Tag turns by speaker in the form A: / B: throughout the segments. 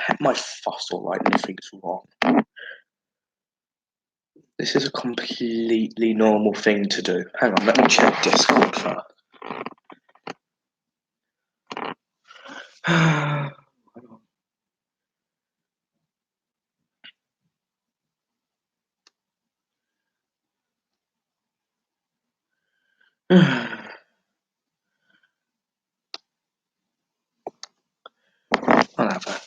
A: pet my fossil like nothing's wrong. This is a completely normal thing to do. Hang on, let me check Discord first. Whatever.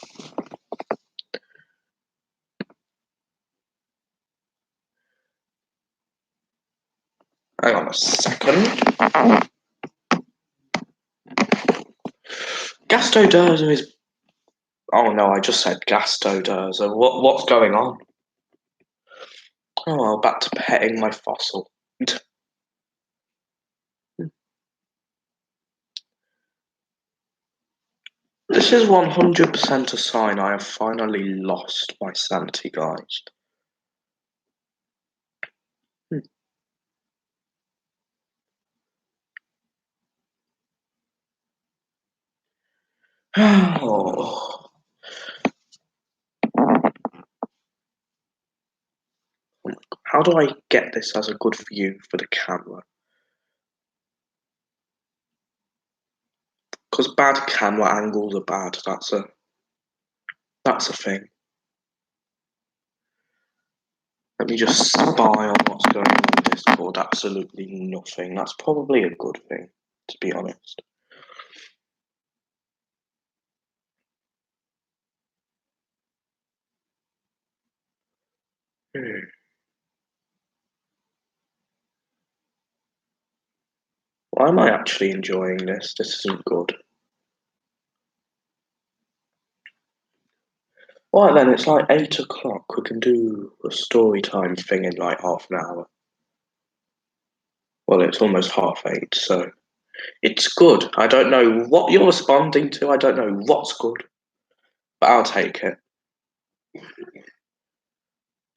A: Hang on a second. Gastoderza is... Oh no, I just said Gastoderza. What's going on? Oh, well, back to petting my fossil. This is 100% a sign I have finally lost my sanity, guys. Oh. How do I get this as a good view for the camera? Because bad camera angles are bad. That's a thing. Let me just spy on what's going on in Discord. Absolutely nothing. That's probably a good thing, to be honest. Why am I actually enjoying this? This isn't good. Right then, it's like 8 o'clock. We can do a story time thing in like half an hour. Well, it's almost 8:30, so it's good. I don't know what you're responding to. I don't know what's good, but I'll take it.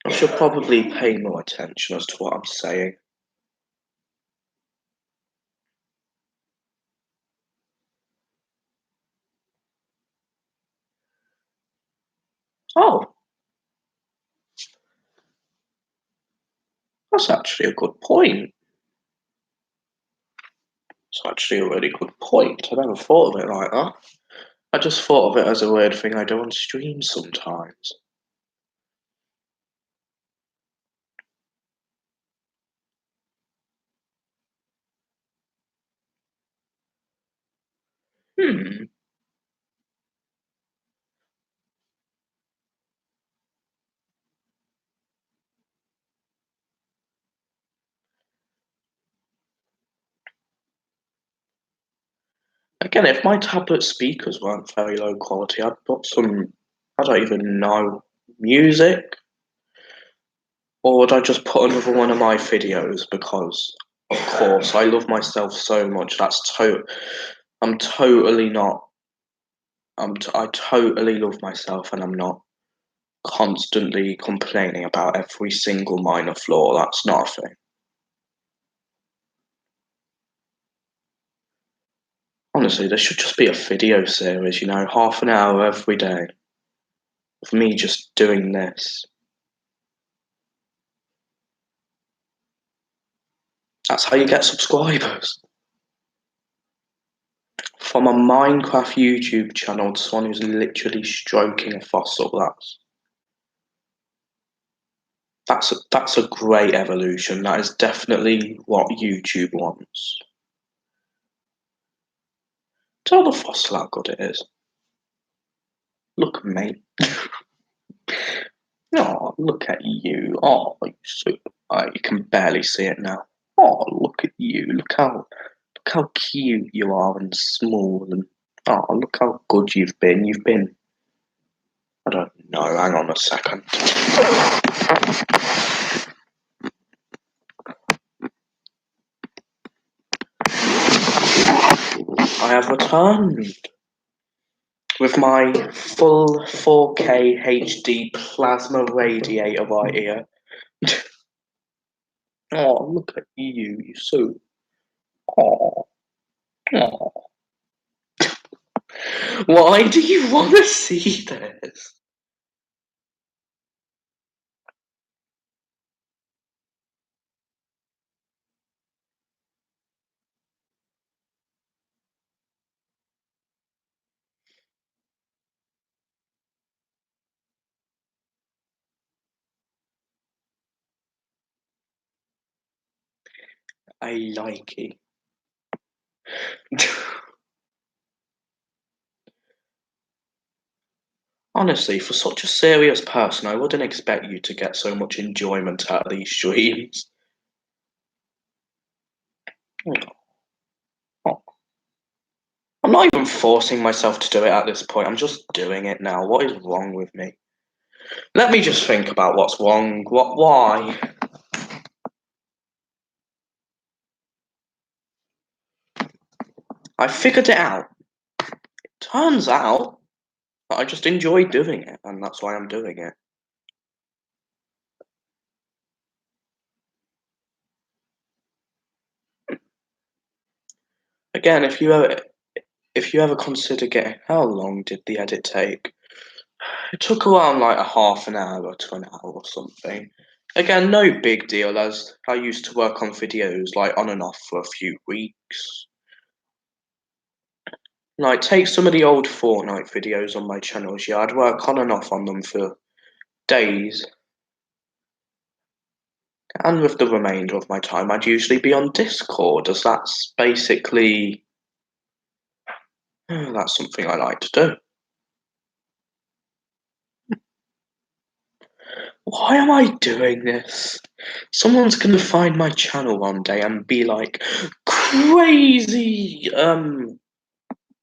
A: I should probably pay more attention as to what I'm saying. Oh, that's actually a good point. It's actually a really good point. I never thought of it like that. I just thought of it as a weird thing I do on stream sometimes. Again, if my tablet speakers weren't very low quality, I'd put some, I don't even know, music? Or would I just put another one of my videos because, of course, I love myself so much. I'm totally not. I totally love myself, and I'm not constantly complaining about every single minor flaw. That's not a thing. Honestly, there should just be a video series, you know, half an hour every day of me just doing this. That's how you get subscribers. From a Minecraft YouTube channel to someone who's literally stroking a fossil, that's a great evolution. That is definitely what YouTube wants. Tell the fossil how good it is. Look, mate. Oh, look at you. Oh, you can barely see it now. Oh, look at you. Look how cute you are and small and oh, look how good you've been. You've been. I don't know. Hang on a second. I have returned with my full 4K HD plasma radiator right here. Oh, look at you. You're so. Oh. Oh. Why do you want to see this? I like it. Honestly, for such a serious person, I wouldn't expect you to get so much enjoyment out of these streams. I'm not even forcing myself to do it at this point. I'm just doing it now. What is wrong with me? Let me just think about what's wrong. Why? I figured it out. Turns out that I just enjoy doing it, and that's why I'm doing it. Again, if you ever consider getting, how long did the edit take? It took around like a half an hour to an hour or something. Again, no big deal, as I used to work on videos like on and off for a few weeks. Like, take some of the old Fortnite videos on my channels. Yeah, I'd work on and off on them for days. And with the remainder of my time, I'd usually be on Discord, as that's basically that's something I like to do. Why am I doing this? Someone's gonna find my channel one day and be like, crazy,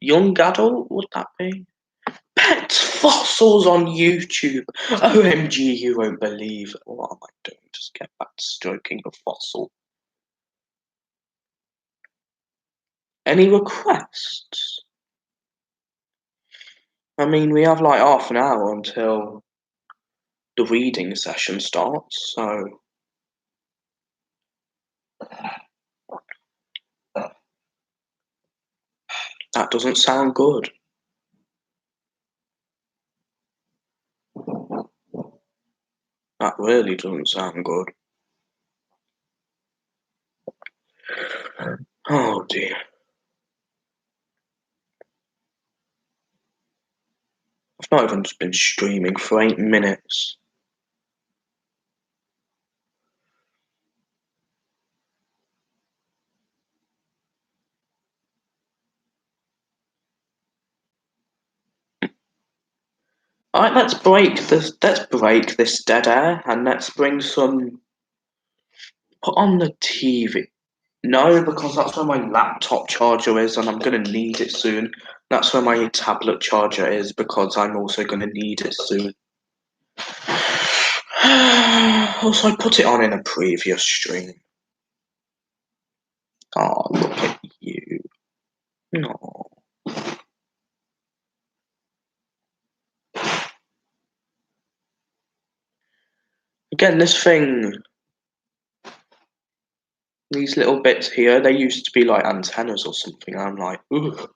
A: young adult, would that be? Pet fossils on YouTube. OMG, you won't believe it. What am I doing? Just get back to stroking the fossil. Any requests? I mean, we have like half an hour until the reading session starts, so that doesn't sound good. That really doesn't sound good. Oh dear. I've not even been streaming for 8 minutes. Alright, let's break this dead air and let's bring some put on the TV. No, because that's where my laptop charger is and I'm gonna need it soon. That's where my tablet charger is because I'm also gonna need it soon. Also, I put it on in a previous stream. Oh, look at you. No. Again, this thing, these little bits here, they used to be like antennas or something. I'm like, ooh.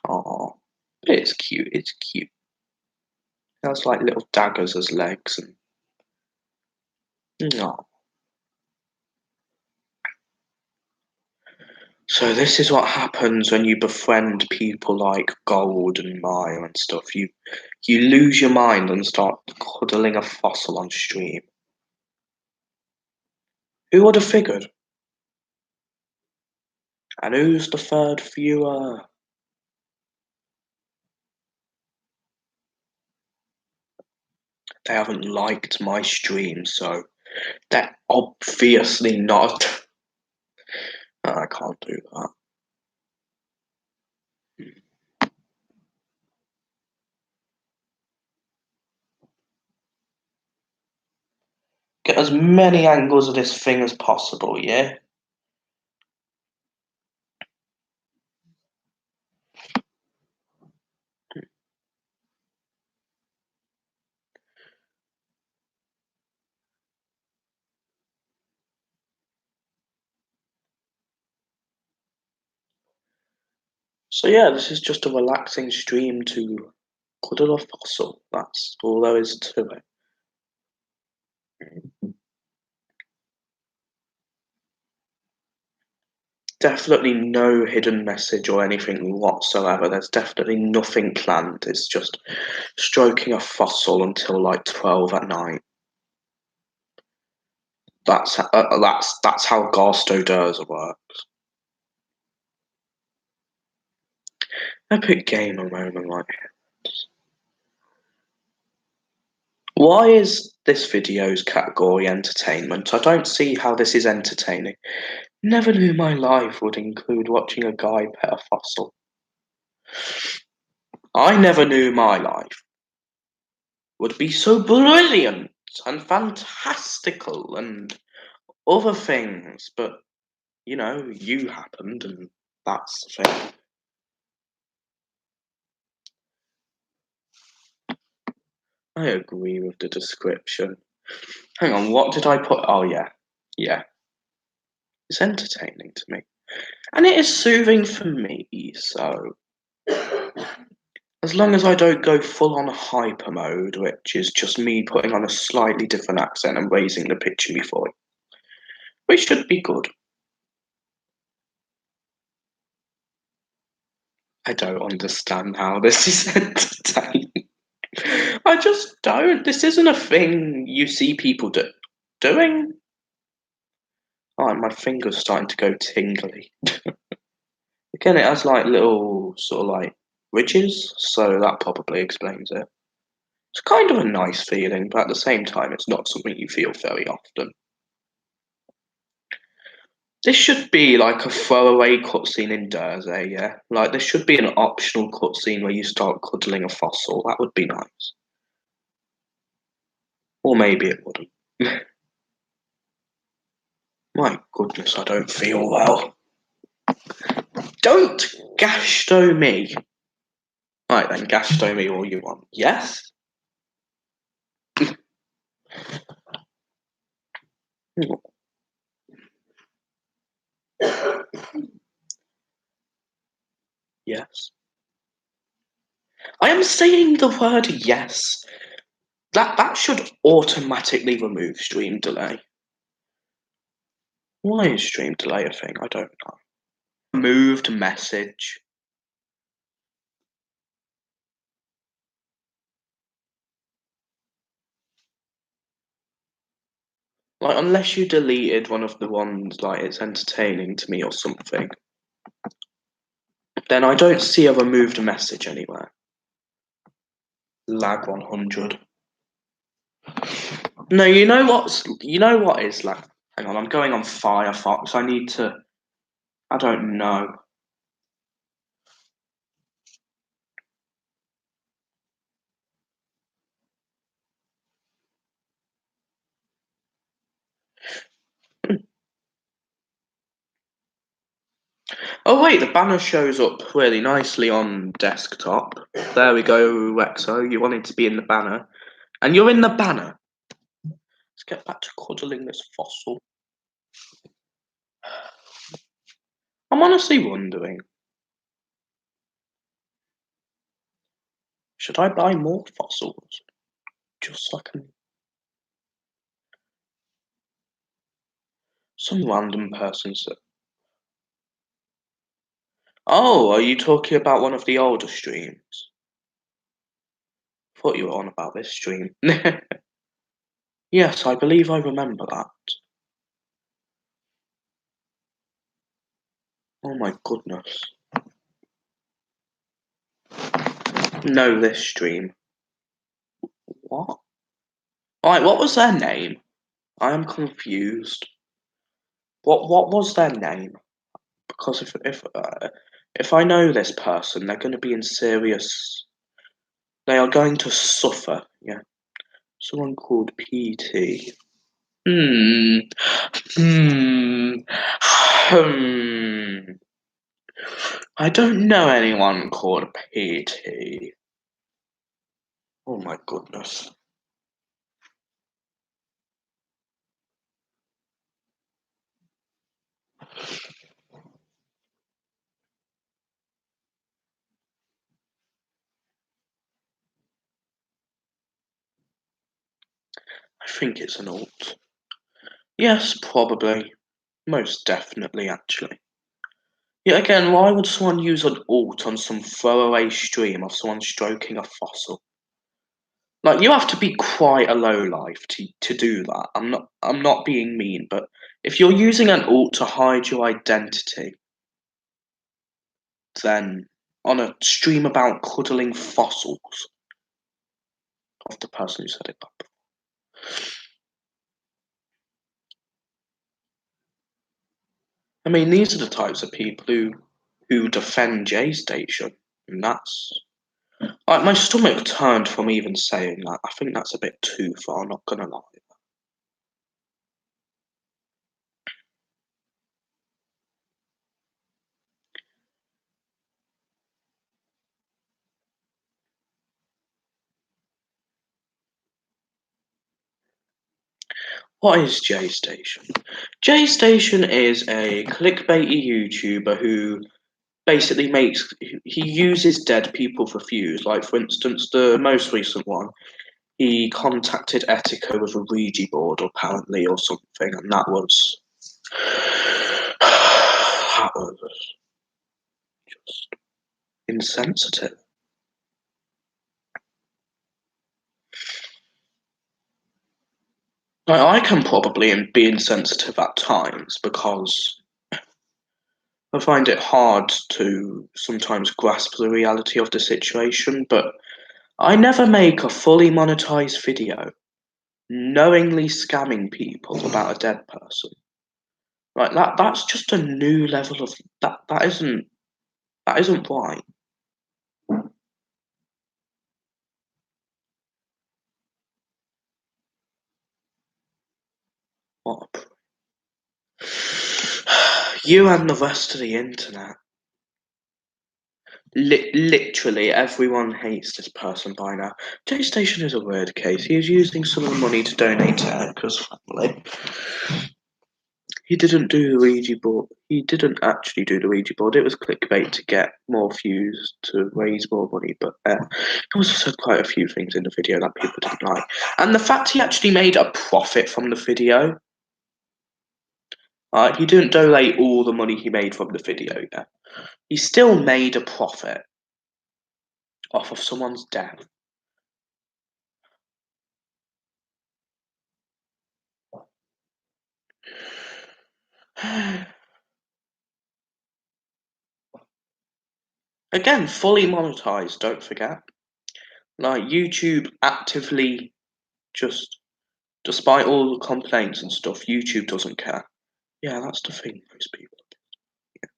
A: Oh, it's cute. It's cute. It has like little daggers as legs and no. So this is what happens when you befriend people like Gold and Maya and stuff. You lose your mind and start cuddling a fossil on stream. Who would have figured? And who's the third viewer? They haven't liked my stream, so they're obviously not. I can't do that. Get as many angles of this thing as possible, yeah? So yeah, this is just a relaxing stream to cuddle a fossil. That's all there is to it. Definitely no hidden message or anything whatsoever. There's definitely nothing planned. It's just stroking a fossil until like 12 at night. That's how Garsto Durza works. Epic gamer moment like why is this video's category entertainment? I don't see how this is entertaining. Never knew my life would include watching a guy pet a fossil. I never knew my life would be so brilliant and fantastical and other things, but you happened and that's the thing. I agree with the description. Hang on, what did I put? Oh, yeah. Yeah. It's entertaining to me. And it is soothing for me, so as long as I don't go full on hyper mode, which is just me putting on a slightly different accent and raising the picture before it, we should be good. I don't understand how this is entertaining. I just don't. This isn't a thing you see people doing. Oh, my finger's starting to go tingly. Again, it has like little sort of like ridges, so that probably explains it. It's kind of a nice feeling, but at the same time, it's not something you feel very often. This should be like a throwaway cutscene in Durze, yeah? Like, this should be an optional cutscene where you start cuddling a fossil. That would be nice. Or maybe it wouldn't. My goodness, I don't feel well. Don't gashto me. Right then, gashto me all you want. Yes? Yes. I am saying the word yes. That should automatically remove stream delay. Why is stream delay a thing? I don't know. Removed message. Like, unless you deleted one of the ones, like, it's entertaining to me or something, then I don't see a removed message anywhere. Lag 100. No, you know what is lag? Hang on, I'm going on Firefox. I don't know. Oh wait, the banner shows up really nicely on desktop. There we go, Rexo. You wanted to be in the banner. And you're in the banner. Let's get back to cuddling this fossil. I'm honestly wondering, should I buy more fossils? Just so I can... Some random person said... Oh, are you talking about one of the older streams? I thought you were on about this stream. Yes, I believe I remember that. Oh my goodness. No, this stream. What? Right, what was their name? I am confused. What was their name? Because if I know this person, they're going to be in serious. They are going to suffer. Yeah, someone called PT. Hmm. Hmm. Hmm. I don't know anyone called PT. Oh my goodness. I think it's an alt. Yes, probably. Most definitely, actually. Yeah, again, why would someone use an alt on some throwaway stream of someone stroking a fossil? Like, you have to be quite a low life to do that. I'm not being mean, but if you're using an alt to hide your identity, then on a stream about cuddling fossils of the person who said it up. I mean, these are the types of people who defend J Station, and that's like my stomach turned from even saying that. I think that's a bit too far. Not gonna lie. What is J Station? J Station is a clickbaity YouTuber who basically he uses dead people for views. Like, for instance, the most recent one, he contacted Etika with a Ouija board apparently or something, and that was just insensitive. Like, I can probably be insensitive at times because I find it hard to sometimes grasp the reality of the situation, but I never make a fully monetized video knowingly scamming people about a dead person. Like, that's just a new level of that isn't right. What you and the rest of the internet. Literally, everyone hates this person by now. J Station is a weird case. He is using some of the money to donate to Erica's family. He didn't do the Ouija board. He didn't actually do the Ouija board. It was clickbait to get more views to raise more money. But he also said quite a few things in the video that people didn't like. And the fact he actually made a profit from the video. He didn't donate all the money he made from the video. Yeah. He still made a profit off of someone's death. Again, fully monetized, don't forget. Like, YouTube actively just, despite all the complaints and stuff, YouTube doesn't care. Yeah, that's the thing, most people. Yeah.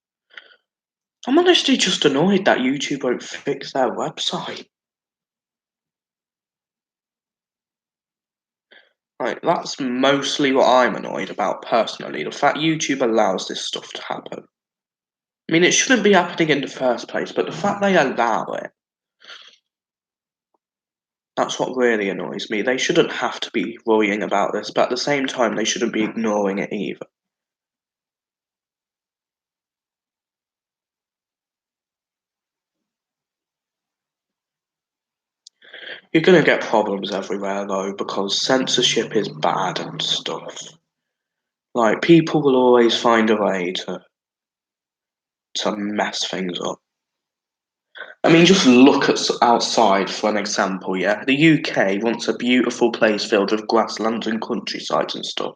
A: I'm honestly just annoyed that YouTube won't fix their website. Like, that's mostly what I'm annoyed about personally. The fact YouTube allows this stuff to happen. I mean, it shouldn't be happening in the first place, but the fact they allow it, that's what really annoys me. They shouldn't have to be worrying about this, but at the same time, they shouldn't be ignoring it either. You're gonna get problems everywhere though, because censorship is bad and stuff. Like, people will always find a way to mess things up. I mean, just look at outside for an example, yeah? The UK wants a beautiful place filled with grasslands and countrysides and stuff.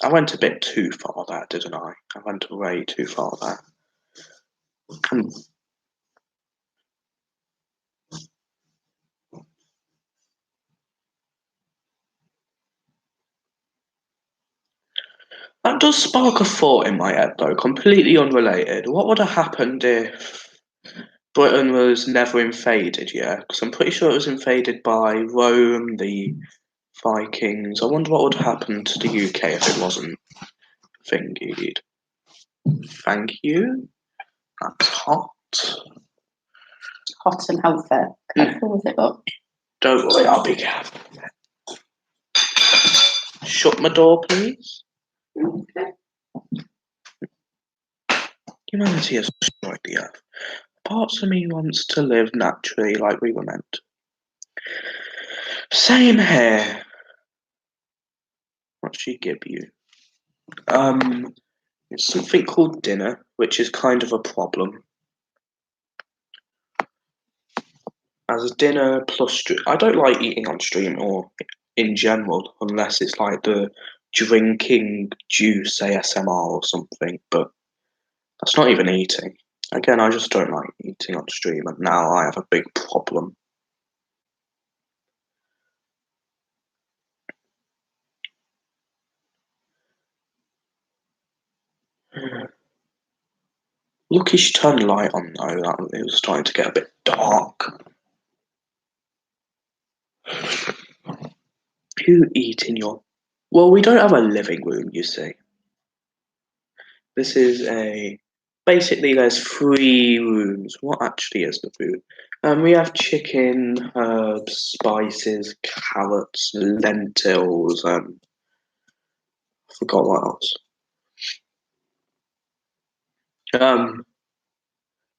A: I went a bit too far there, didn't I? I went way too far there. And that does spark a thought in my head, though, completely unrelated. What would have happened if Britain was never invaded, yeah? Because I'm pretty sure it was invaded by Rome, the Vikings. I wonder what would happen to the UK if it wasn't thingied. Thank you. That's hot.
B: Hot and healthy. Careful with it up.
A: Don't worry, I'll be careful. Shut my door, please.
B: Okay.
A: Humanity has destroyed the earth. Parts of me wants to live naturally like we were meant. Same here. What she give you? It's something called dinner, which is kind of a problem. As a dinner plus I don't like eating on stream or in general, unless it's like the drinking juice ASMR or something, but that's not even eating. Again, I just don't like eating on stream, and now I have a big problem. Lucky's turn light on though, that it was starting to get a bit dark. You eat in your... Well, we don't have a living room, you see. This is a... Basically, there's 3 rooms. What actually is the food? We have chicken, herbs, spices, carrots, lentils, I forgot what else.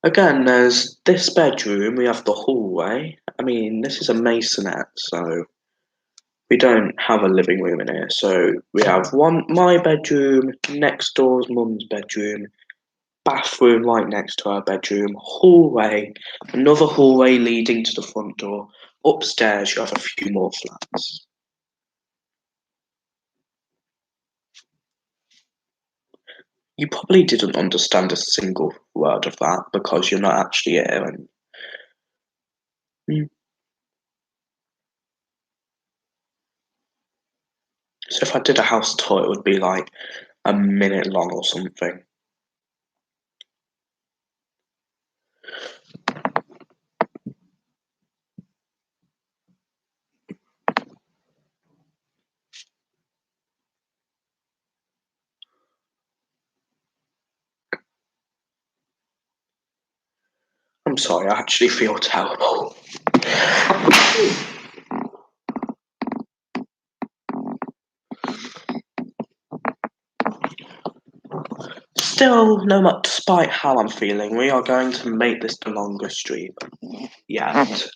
A: Again, there's this bedroom, we have the hallway. I mean, this is a masonette, so we don't have a living room in here. So we have my bedroom, next door's mum's bedroom, bathroom right next to our bedroom, hallway, another hallway leading to the front door. Upstairs, you have a few more flats. You probably didn't understand a single word of that because you're not actually here. So if I did a house tour, it would be like a minute long or something. I'm sorry, I actually feel terrible. Still, no matter despite how I'm feeling, we are going to make this the longest stream yet.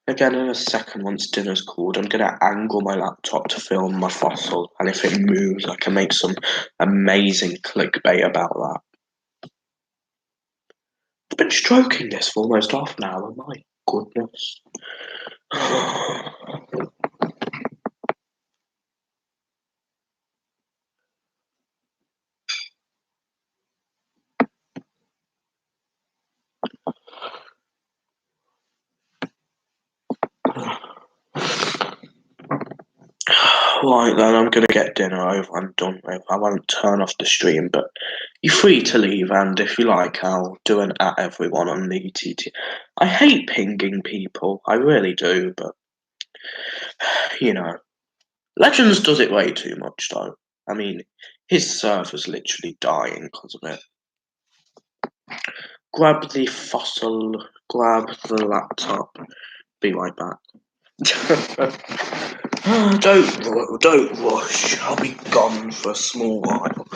A: Again, in a second, once dinner's cooled, I'm gonna angle my laptop to film my fossil, and if it moves, I can make some amazing clickbait about that. I've been stroking this for almost half an hour, my goodness. Right then, I'm gonna get dinner over and done with. I won't turn off the stream, but you're free to leave, and if you like, I'll do an at everyone on the TT. I hate pinging people, I really do, but you know, Legends does it way too much though. I mean, his server's literally dying because of it. Grab the fossil, grab the laptop, be right back. Don't rush. I'll be gone for a small while.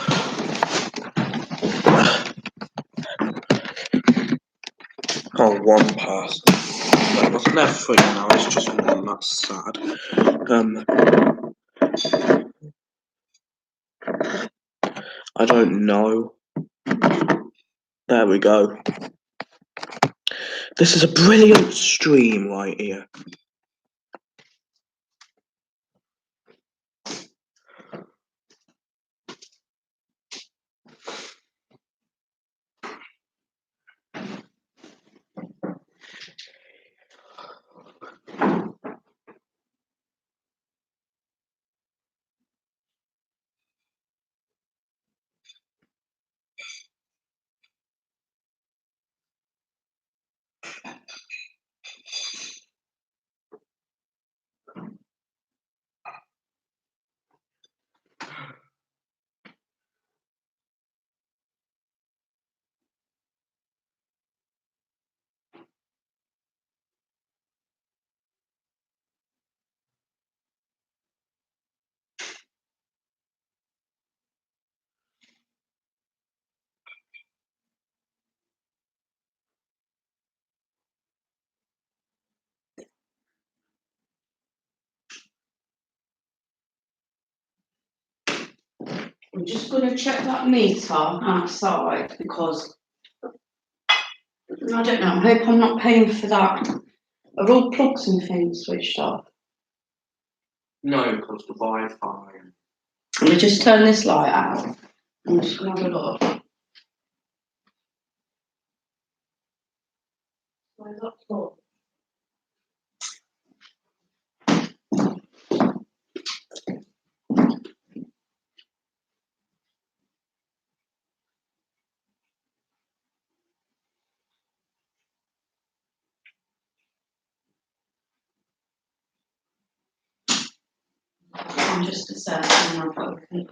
A: Oh, one person. There wasn't there 3 now, it's just 1, that's sad. I don't know. There we go. This is a brilliant stream right here.
B: I'm just going to check that meter outside because I don't know. I hope I'm not paying for that. Are all plugs and things switched off?
A: No, because the Wi-Fi.
B: Let me just turn this light out. I'm just going to have a look. Where's that plug? I'm just assessing my broken.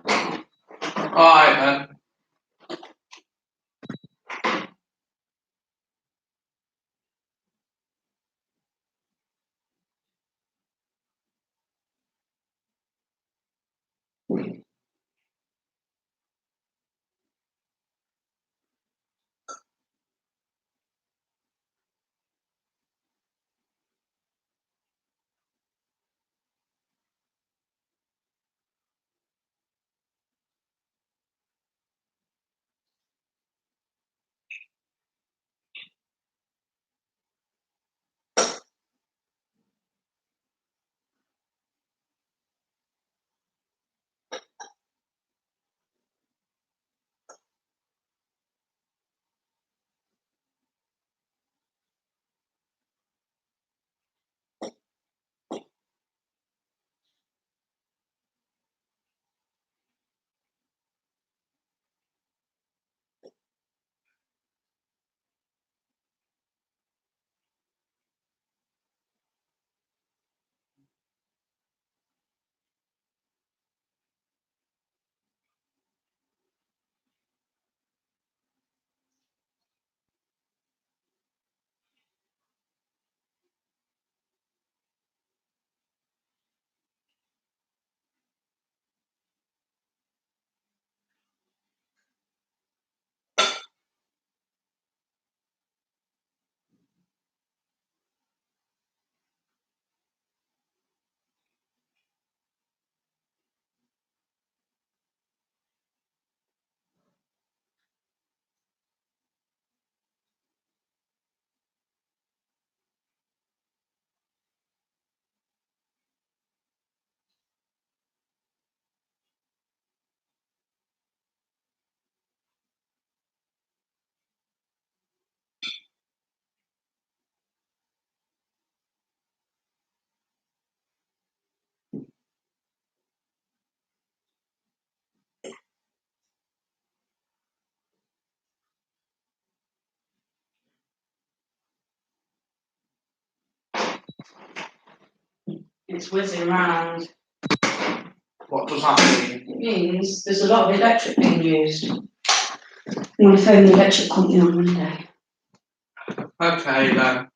A: Alright then.
B: It's whizzing round.
A: What does that mean?
B: It means there's a lot of electric being used. I'm going to phone the electric company on Monday.
A: Okay then.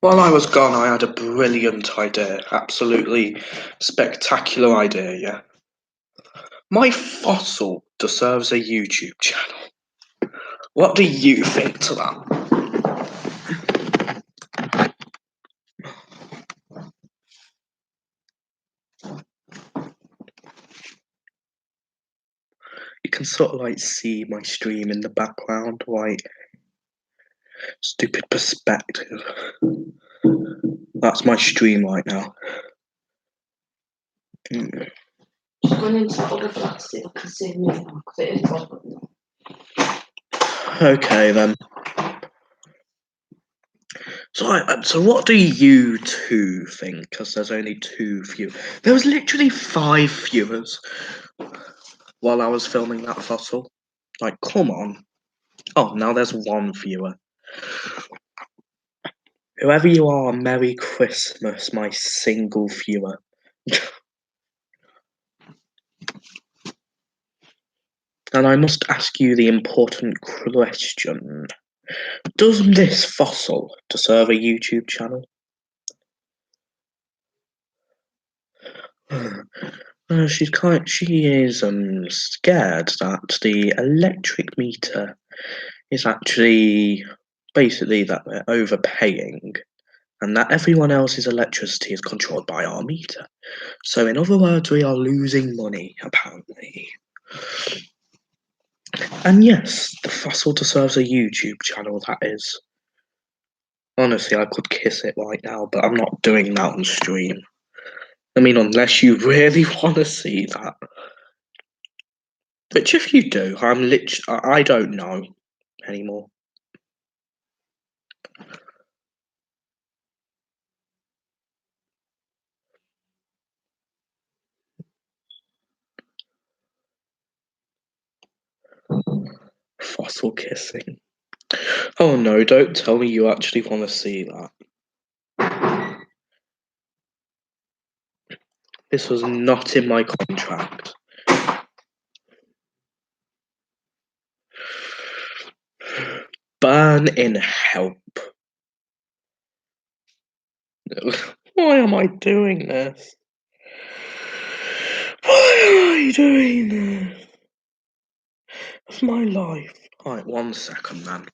A: While I was gone, I had a brilliant idea. Absolutely spectacular idea, yeah. My fossil deserves a YouTube channel. What do you think to that? You can sort of like see my stream in the background, like stupid perspective. That's my stream right now.
B: Just going into that other flat to see if I can see me now, because it is possible.
A: Okay then. So what do you two think? Because there's only 2 viewers. There was literally 5 viewers while I was filming that fossil. Like, come on. Oh, now there's 1 viewer. Whoever you are, Merry Christmas, my single viewer. And I must ask you the important question. Does this fossil deserve a YouTube channel? She is scared that the electric meter is actually basically that we're overpaying and that everyone else's electricity is controlled by our meter. So in other words, we are losing money, apparently. And yes, the fossil deserves a YouTube channel, that is. Honestly, I could kiss it right now, but I'm not doing that on stream. I mean, unless you really want to see that. Which if you do, I don't know anymore. Fossil kissing. Oh no, don't tell me you actually want to see that. This was not in my contract. Burn in help. Why am I doing this? Why am I doing this? It's my life. Alright, 1 second then.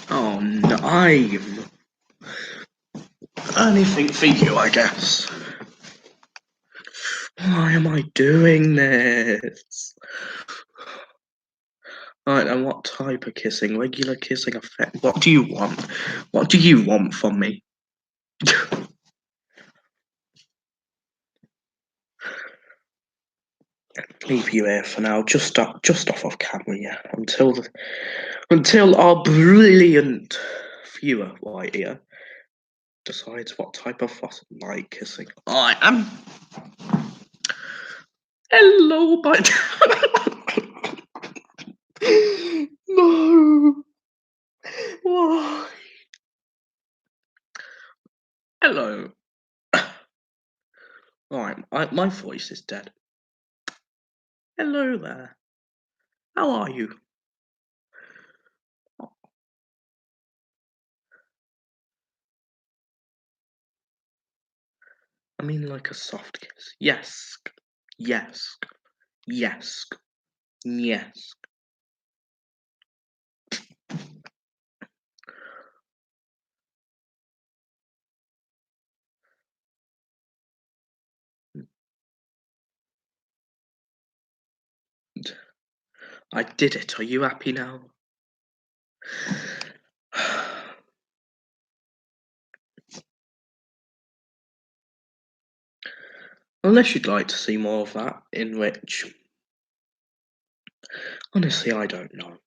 A: Oh no, anything for you, I guess. Why am I doing this? Alright, and what type of kissing? Regular kissing effect? What do you want? What do you want from me? Leave you here for now, just off of camera, yeah. Until our brilliant viewer right here decides what type of fossil like kissing I am. Hello, bud. No. Why? Hello. Alright, my voice is dead. Hello there. How are you? I mean like a soft kiss. Yes. Yes. Yes. Yes. I did it. Are you happy now? Unless you'd like to see more of that, in which, honestly, I don't know.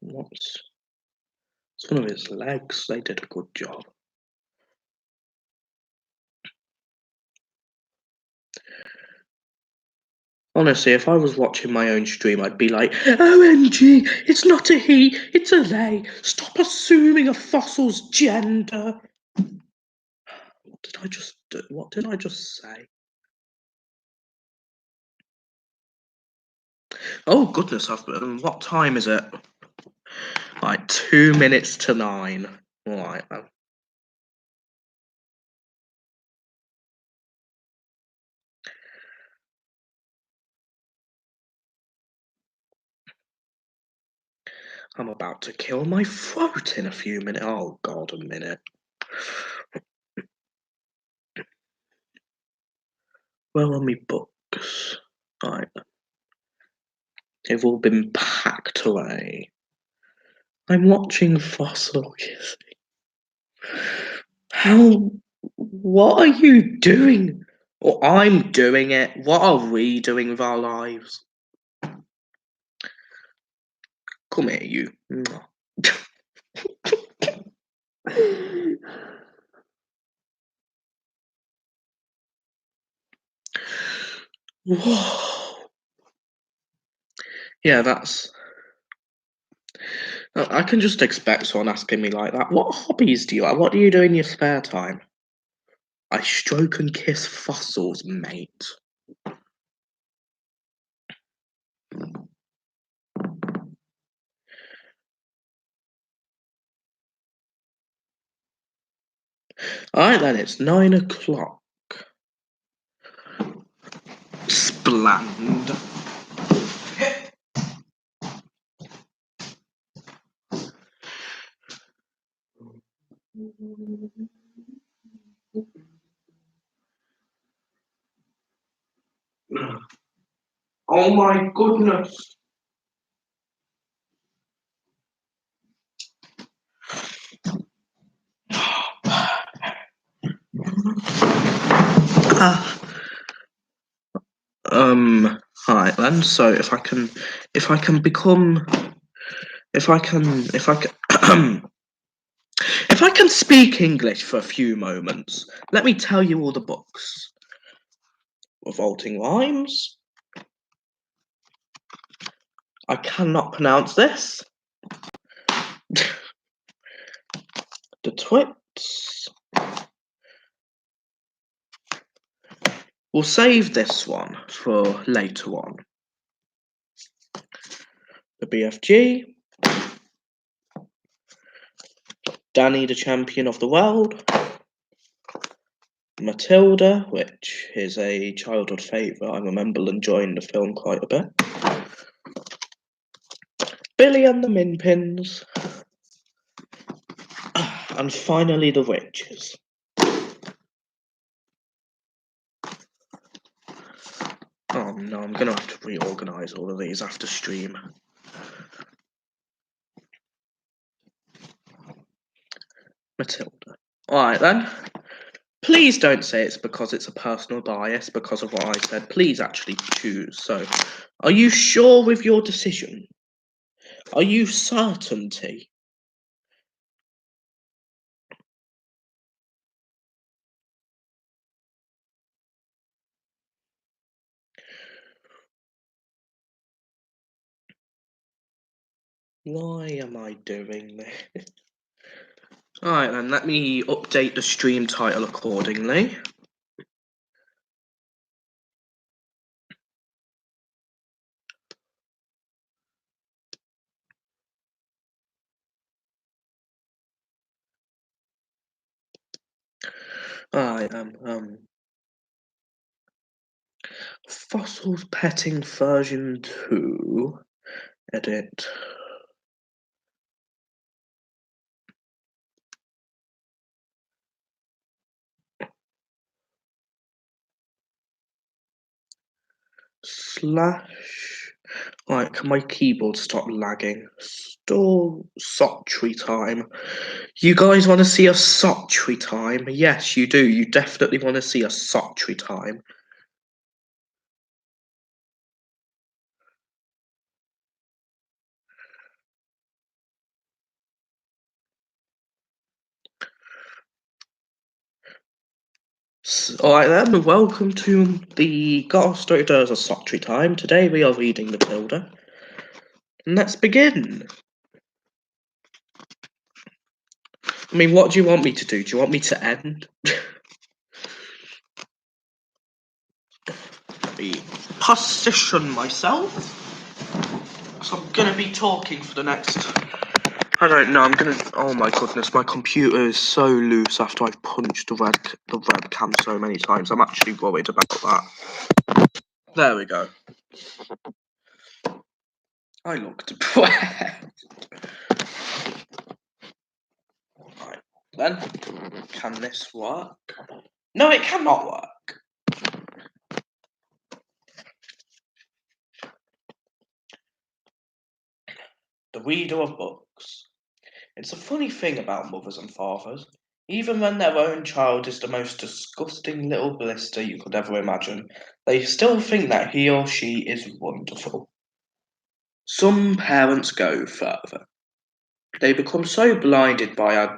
A: It's one of his legs. They did a good job. Honestly, if I was watching my own stream, I'd be like, OMG, it's not a he, it's a they. Stop assuming a fossil's gender. What did I just do? What did I just say? Oh, goodness, what time is it? Right, 2 minutes to 9. Alright then. I'm about to kill my throat in a few minutes. Oh god, a minute. Where are my books? Right. They've all been packed away. I'm watching Fossil Kissing. How? What are you doing? Or I'm doing it. What are we doing with our lives? Come here, you. Whoa. Yeah, that's. I can just expect someone asking me like that. What hobbies do you have? What do you do in your spare time? I stroke and kiss fossils, mate. Alright then, it's 9 o'clock. Spland. Oh my goodness. Alright then, so if I can become, if I can if I can speak English for a few moments, let me tell you all the books. Revolting Rhymes. I cannot pronounce this. The Twits. We'll save this one for later on. The BFG. Danny, the Champion of the World. Matilda, which is a childhood favourite. I remember enjoying the film quite a bit. Billy and the Minpins. And finally, The Witches. Oh no, I'm gonna have to reorganise all of these after stream. Matilda. Alright then. Please don't say it's because it's a personal bias because of what I said. Please actually choose. So, are you sure with your decision? Are you certainty? Why am I doing this? Alright then, let me update the stream title accordingly. I am Fossils Petting version 2. Edit. Slash. Right, can my keyboard stop lagging? Store Sotrytime. You guys want to see a Sotrytime? Yes, you do. You definitely want to see a Sotrytime. Alright then, welcome to the Ghost Does a Sotrytime. Today we are reading Matilda. Let's begin. I mean, what do you want me to do? Do you want me to end? Let me position myself. So I'm going to be talking for the next... I don't know, oh my goodness, my computer is so loose after I've punched the webcam so many times. I'm actually worried about that. There we go. I look depressed. Right, then, can this work? No, it cannot work. The reader of books. It's a funny thing about mothers and fathers. Even when their own child is the most disgusting little blister you could ever imagine, they still think that he or she is wonderful. Some parents go further. They become so blinded by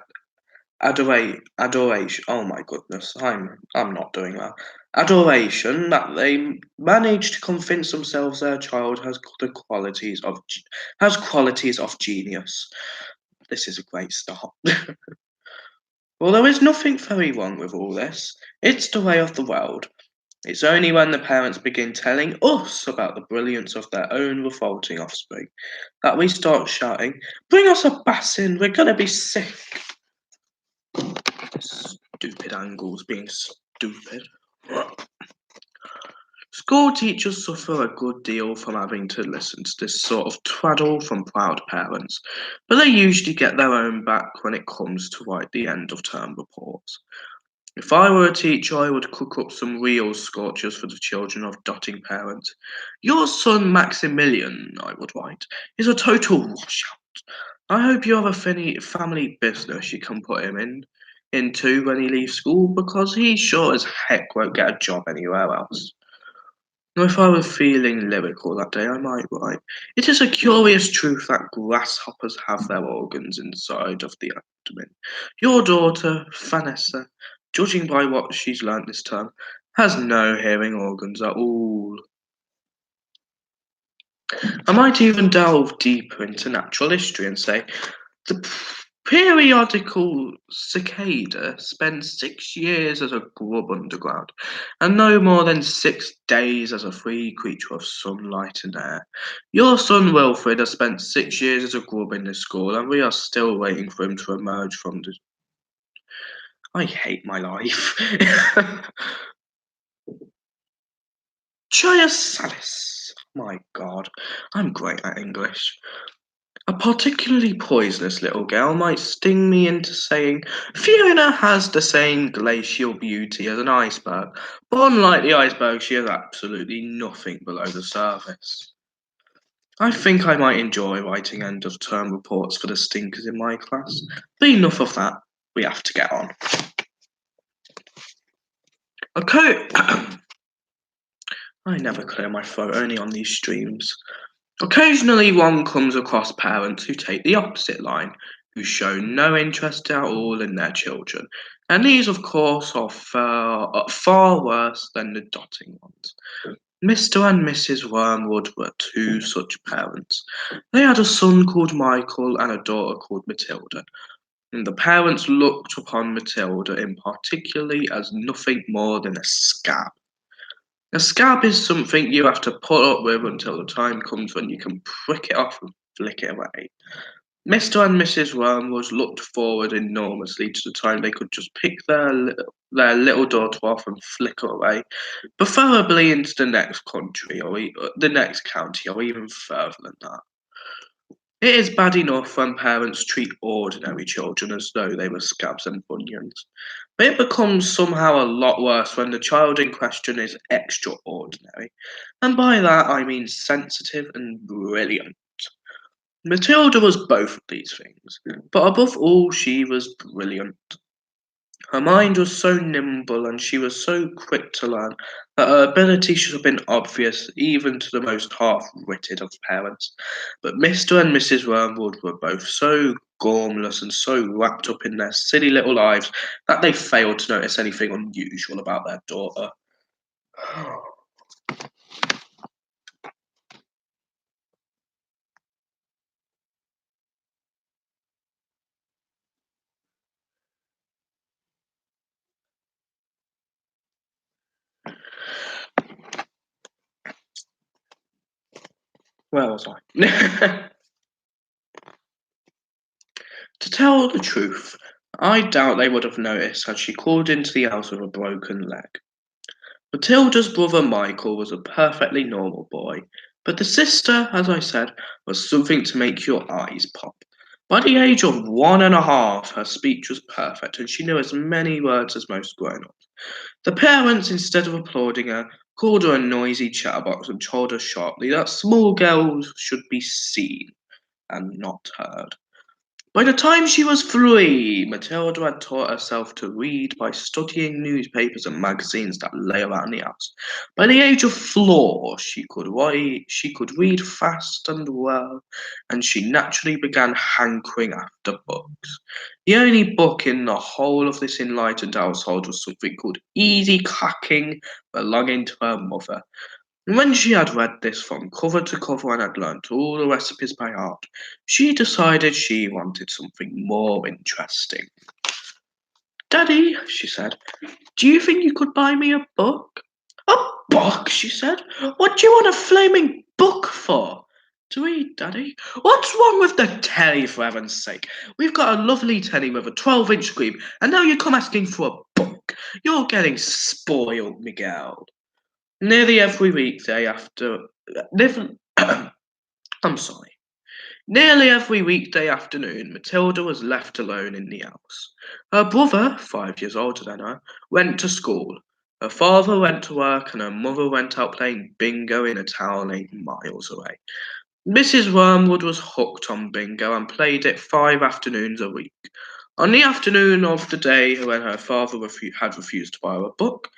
A: adoration. Oh my goodness, I'm not doing that. Adoration that they manage to convince themselves their child has qualities of genius. This is a great start. Well, there is nothing very wrong with all this. It's the way of the world. It's only when the parents begin telling us about the brilliance of their own revolting offspring that we start shouting, "Bring us a basin, we're gonna be sick." Stupid angles being stupid. School teachers suffer a good deal from having to listen to this sort of twaddle from proud parents, but they usually get their own back when it comes to write the end of term reports. If I were a teacher, I would cook up some real scorchers for the children of dotting parents. "Your son Maximilian," I would write, "is a total washout. I hope you have a family business you can put him into when he leaves school, because he sure as heck won't get a job anywhere else." Now, if I were feeling lyrical that day, I might write, "It is a curious truth that grasshoppers have their organs inside of the abdomen. Your daughter, Vanessa, judging by what she's learnt this term, has no hearing organs at all." I might even delve deeper into natural history and say, "The periodical cicada spends 6 years as a grub underground, and no more than 6 days as a free creature of sunlight and air. Your son Wilfred has spent 6 years as a grub in this school, and we are still waiting for him to emerge from the..." I hate my life. Joyous Salis. My God, I'm great at English. A particularly poisonous little girl might sting me into saying, "Fiona has the same glacial beauty as an iceberg, but unlike the iceberg, she has absolutely nothing below the surface." I think I might enjoy writing end-of-term reports for the stinkers in my class. But enough of that. We have to get on. Okay. I never clear my throat, only on these streams. Occasionally one comes across parents who take the opposite line, who show no interest at all in their children, and these of course are far worse than the dotting ones. Mr. and Mrs. Wormwood were two such parents. They had a son called Michael and a daughter called Matilda, and the parents looked upon Matilda in particular as nothing more than a scab. A scab is something you have to put up with until the time comes when you can prick it off and flick it away. Mr. and Mrs. Wormwood looked forward enormously to the time they could just pick their little daughter off and flick her away, preferably into the next country or the next county, or even further than that. It is bad enough when parents treat ordinary children as though they were scabs and bunions, but it becomes somehow a lot worse when the child in question is extraordinary, and by that I mean sensitive and brilliant. Matilda was both of these things, but above all she was brilliant. Her mind was so nimble and she was so quick to learn that her ability should have been obvious even to the most half-witted of parents. But Mr. and Mrs. Wormwood were both so gormless and so wrapped up in their silly little lives that they failed to notice anything unusual about their daughter. Where was I? tell the truth, I doubt they would have noticed had she called into the house with a broken leg. Matilda's brother Michael was a perfectly normal boy, but the sister, as I said, was something to make your eyes pop. By the age of 1.5, her speech was perfect, and she knew as many words as most grown-ups. The parents, instead of applauding her, called her a noisy chatterbox and told her sharply that small girls should be seen and not heard. By the time she was 3, Matilda had taught herself to read by studying newspapers and magazines that lay around the house. By the age of 4, she could read fast and well, and she naturally began hankering after books. The only book in the whole of this enlightened household was something called Easy Cracking, belonging to her mother. And when she had read this from cover to cover and had learnt all the recipes by heart, she decided she wanted something more interesting. "Daddy," she said, "do you think you could buy me a book?" "A book?" she said. "What do you want a flaming book for?" "To read, Daddy." "What's wrong with the telly, for heaven's sake? We've got a lovely telly with a 12-inch screen, and now you come asking for a book. You're getting spoiled, Miguel." Nearly every weekday after, I'm sorry. Nearly every weekday afternoon, Matilda was left alone in the house. Her brother, 5 years older than her, went to school. Her father went to work, and her mother went out playing bingo in a town 8 miles away. Mrs. Wormwood was hooked on bingo and played it 5 afternoons a week. On the afternoon of the day when her father had refused to buy her a book,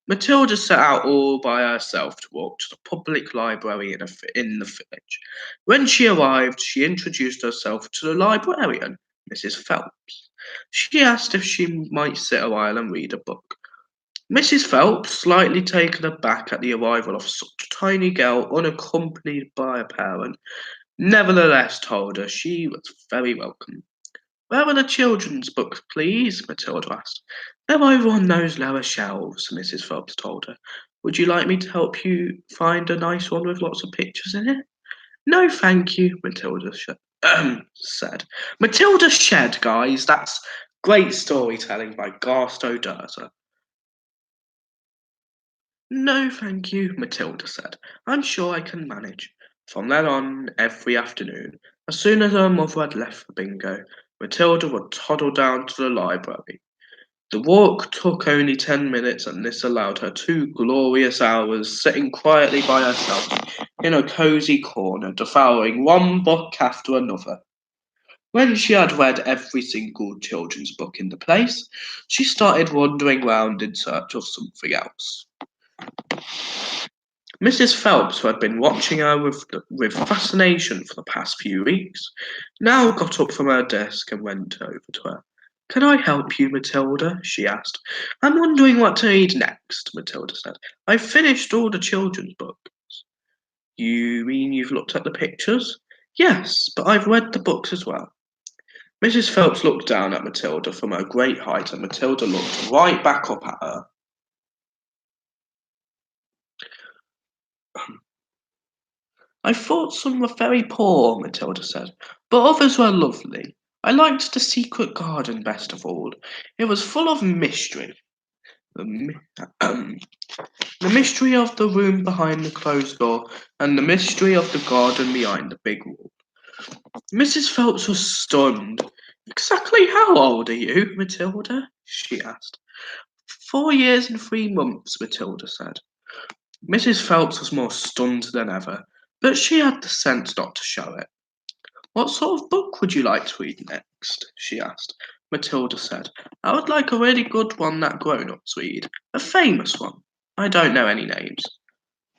A: Matilda set out all by herself to walk to the public library in the village. When she arrived, she introduced herself to the librarian, Mrs. Phelps. She asked if she might sit a while and read a book. Mrs. Phelps, slightly taken aback at the arrival of such a tiny girl unaccompanied by a parent, nevertheless told her she was very welcome. "Where are the children's books, please?" Matilda asked. "They're over on those lower shelves," Mrs. Phelps told her. "Would you like me to help you find a nice one with lots of pictures in it?" "No, thank you," Matilda said. Matilda Shed, guys. That's great storytelling by Garsto Derza. "No, thank you," Matilda said. "I'm sure I can manage." From then on, every afternoon, as soon as her mother had left for bingo, Matilda would toddle down to the library. The walk took only 10 minutes, and this allowed her 2 glorious hours sitting quietly by herself in a cosy corner, devouring one book after another. When she had read every single children's book in the place, she started wandering round in search of something else. Mrs. Phelps, who had been watching her with fascination for the past few weeks, now got up from her desk and went over to her. "Can I help you, Matilda?" she asked. "I'm wondering what to read next," Matilda said. "I've finished all the children's books." "You mean you've looked at the pictures?" "Yes, but I've read the books as well." Mrs. Phelps looked down at Matilda from her great height, and Matilda looked right back up at her. "I thought some were very poor," Matilda said, "but others were lovely. I liked the secret garden best of all. It was full of mystery. The mystery of the room behind the closed door, and the mystery of the garden behind the big wall." Mrs. Phelps was stunned. "Exactly how old are you, Matilda?" she asked. 4 years and 3 months, Matilda said. Mrs. Phelps was more stunned than ever, but she had the sense not to show it. "What sort of book would you like to read next?" she asked. Matilda said, "I would like a really good one that grown-ups read. A famous one. I don't know any names."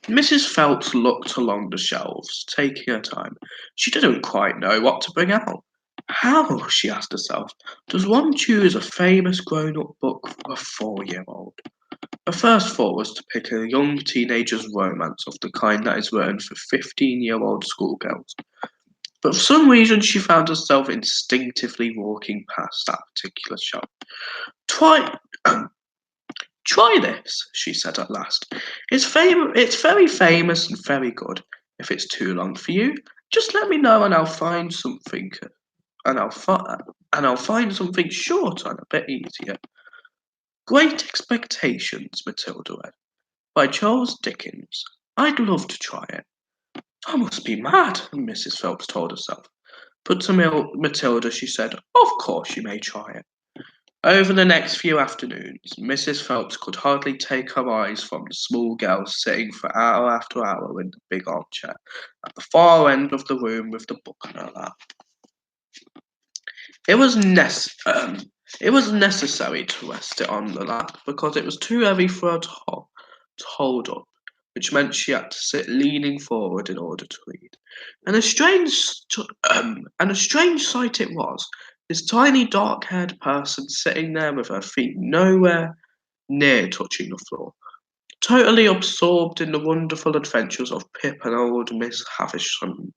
A: Mrs. Phelps looked along the shelves, taking her time. She didn't quite know what to bring out. How, she asked herself, does one choose a famous grown-up book for a 4-year-old? Her first thought was to pick a young teenager's romance of the kind that is written for 15-year-old schoolgirls. But for some reason she found herself instinctively walking past that particular shelf. Try this," she said at last. It's very famous and very good. If it's too long for you, just let me know and I'll find something. And I'll find. and I'll find something shorter and a bit easier. Great Expectations, Matilda read, by Charles Dickens. I'd love to try it. I must be mad, Mrs. Phelps told herself. But to Matilda she said, of course you may try it. Over the next few afternoons, Mrs. Phelps could hardly take her eyes from the small girl sitting for hour after hour in the big armchair at the far end of the room with the book in her lap. It was necessary to rest it on the lap because it was too heavy for her to hold up, which meant she had to sit leaning forward in order to read. And a strange sight it was. This tiny dark-haired person sitting there with her feet nowhere near touching the floor, totally absorbed in the wonderful adventures of Pip and old Miss Havisham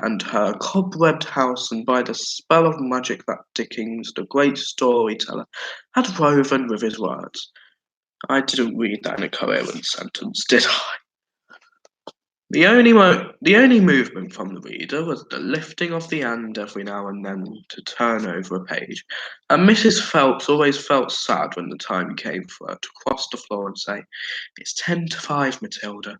A: and her cobwebbed house, and by the spell of magic that Dickens, the great storyteller, had woven with his words. I didn't read that in a coherent sentence, did I? The only movement from the reader was the lifting of the hand every now and then to turn over a page, and Mrs. Phelps always felt sad when the time came for her to cross the floor and say, "It's 10 to 5, Matilda."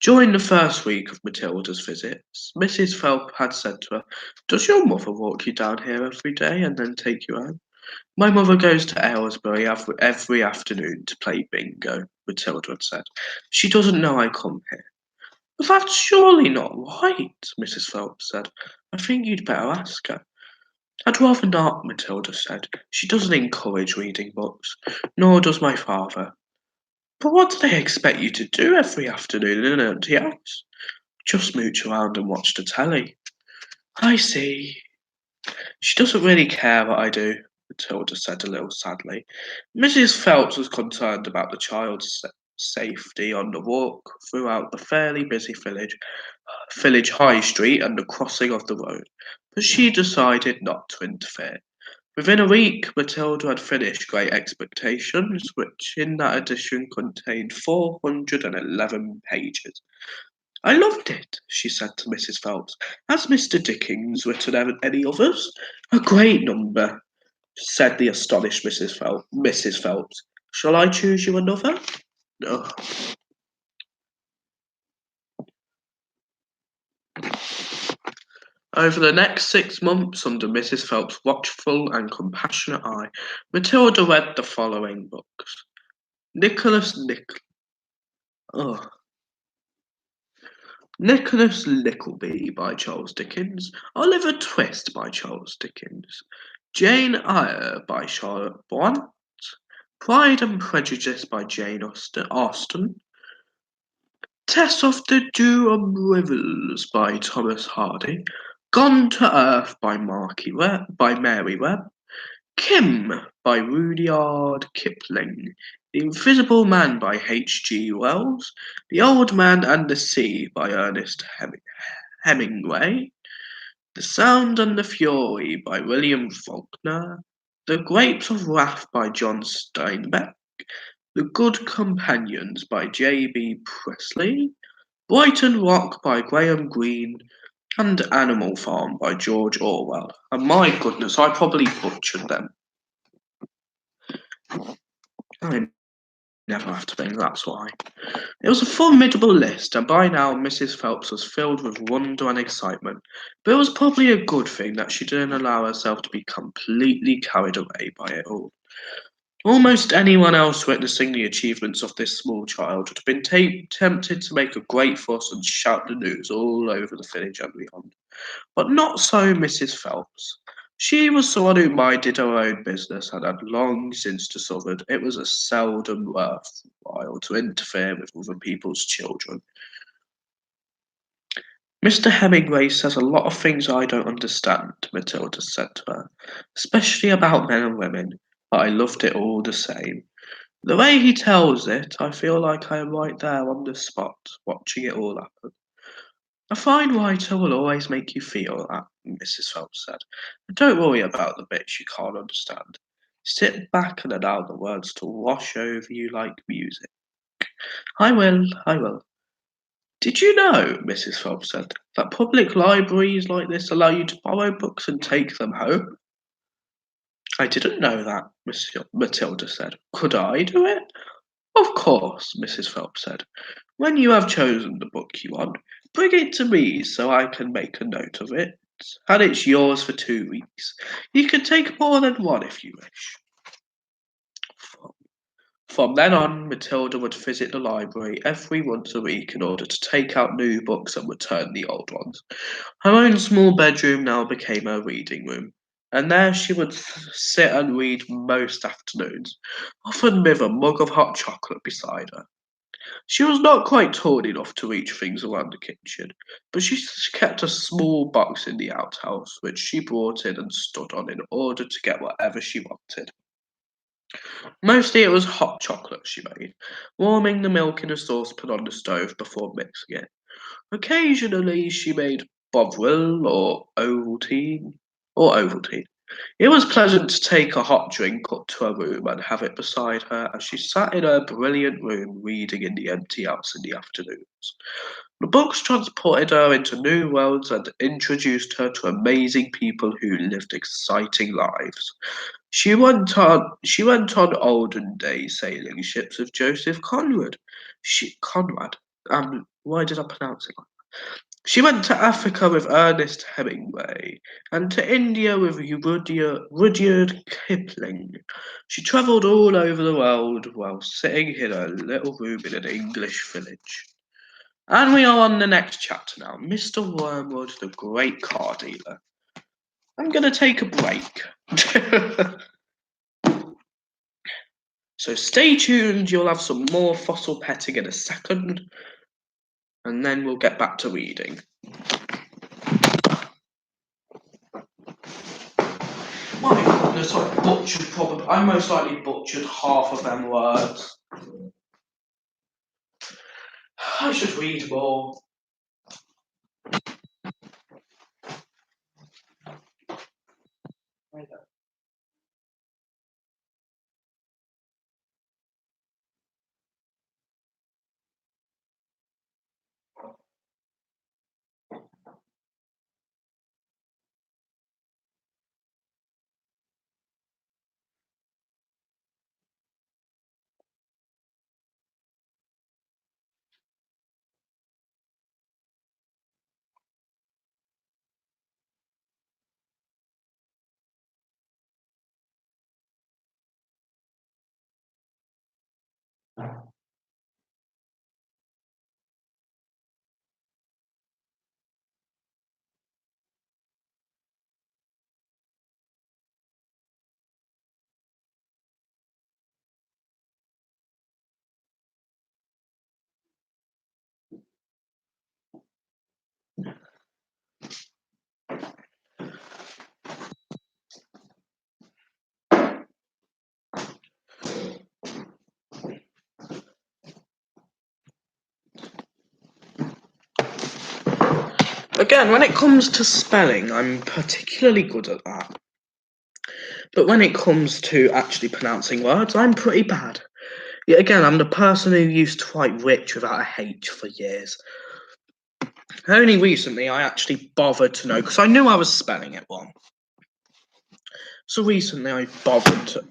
A: During the first week of Matilda's visits, Mrs. Phelps had said to her, "Does your mother walk you down here every day and then take you home?" "My mother goes to Aylesbury every afternoon to play bingo," Matilda had said. "She doesn't know I come here." "But that's surely not right," Mrs. Phelps said. "I think you'd better ask her." "I'd rather not," Matilda said. "She doesn't encourage reading books, nor does my father." "But what do they expect you to do every afternoon in an empty house?" "Just mooch around and watch the telly." "I see. She doesn't really care what I do," Matilda said a little sadly. Mrs. Phelps was concerned about the child's safety on the walk throughout the fairly busy village high street and the crossing of the road, but she decided not to interfere. Within a week, Matilda had finished Great Expectations, which in that edition contained 411 pages. "I loved it," she said to Mrs. Phelps. "Has Mr. Dickens written any others?" "A great number," said the astonished Mrs. Phelps. "Shall I choose you another?" "No." Over the next 6 months, under Mrs. Phelps' watchful and compassionate eye, Matilda read the following books: Nicholas Nickleby by Charles Dickens, Oliver Twist by Charles Dickens, Jane Eyre by Charlotte Bronte, Pride and Prejudice by Jane Austen, Tess of the Durham Rivers by Thomas Hardy, Gone to Earth by Mary Webb, Kim by Rudyard Kipling, The Invisible Man by H. G. Wells, The Old Man and the Sea by Ernest Hemingway, The Sound and the Fury by William Faulkner, The Grapes of Wrath by John Steinbeck, The Good Companions by J. B. Priestley, Brighton Rock by Graham Greene, and Animal Farm by George Orwell. And my goodness, I probably butchered them. I never have to think, that's why. It was a formidable list, and by now Mrs. Phelps was filled with wonder and excitement. But it was probably a good thing that she didn't allow herself to be completely carried away by it all. Almost anyone else witnessing the achievements of this small child would have been tempted to make a great fuss and shout the news all over the village and beyond. But not so Mrs. Phelps. She was someone who minded her own business and had long since discovered it was a seldom worthwhile to interfere with other people's children. "Mr. Hemingway says a lot of things I don't understand," Matilda said to her, "especially about men and women, but I loved it all the same. The way he tells it, I feel like I am right there on the spot, watching it all happen." "A fine writer will always make you feel that," Mrs. Phelps said. "And don't worry about the bits you can't understand. Sit back and allow the words to wash over you like music." "I will, I will." "Did you know," Mrs. Phelps said, "that public libraries like this allow you to borrow books and take them home?" I didn't know that, Matilda said. Could I do it? Of course, Mrs. Phelps said. When you have chosen the book you want, bring it to me so I can make a note of it, and it's yours for 2 weeks. You can take more than one if you wish. From then on, Matilda would visit the library every once a week in order to take out new books and return the old ones. Her own small bedroom now became her reading room, and there she would sit and read most afternoons, often with a mug of hot chocolate beside her. She was not quite tall enough to reach things around the kitchen, but she kept a small box in the outhouse, which she brought in and stood on in order to get whatever she wanted. Mostly it was hot chocolate she made, warming the milk in a saucepan on the stove before mixing it. Occasionally she made Bovril or Ovaltine. It was pleasant to take a hot drink up to her room and have it beside her as she sat in her brilliant room reading in the empty house in the afternoons. The books transported her into new worlds and introduced her to amazing people who lived exciting lives. She went on olden day sailing ships with Joseph Conrad. Conrad. Why did I pronounce it? She went to Africa with Ernest Hemingway and to India with Rudyard Kipling. She travelled all over the world while sitting in a little room in an English village. And we are on the next chapter now. Mr. Wormwood, the great car dealer. I'm going to take a break. So stay tuned, you'll have some more fossil petting in a second, and then we'll get back to reading. My goodness, I most likely butchered half of them words. I should read more. Again, when it comes to spelling, I'm particularly good at that. But when it comes to actually pronouncing words, I'm pretty bad. Yet again, I'm the person who used to write rich without a H for years. Only recently I actually bothered to know, because I knew I was spelling it wrong. So recently I bothered to...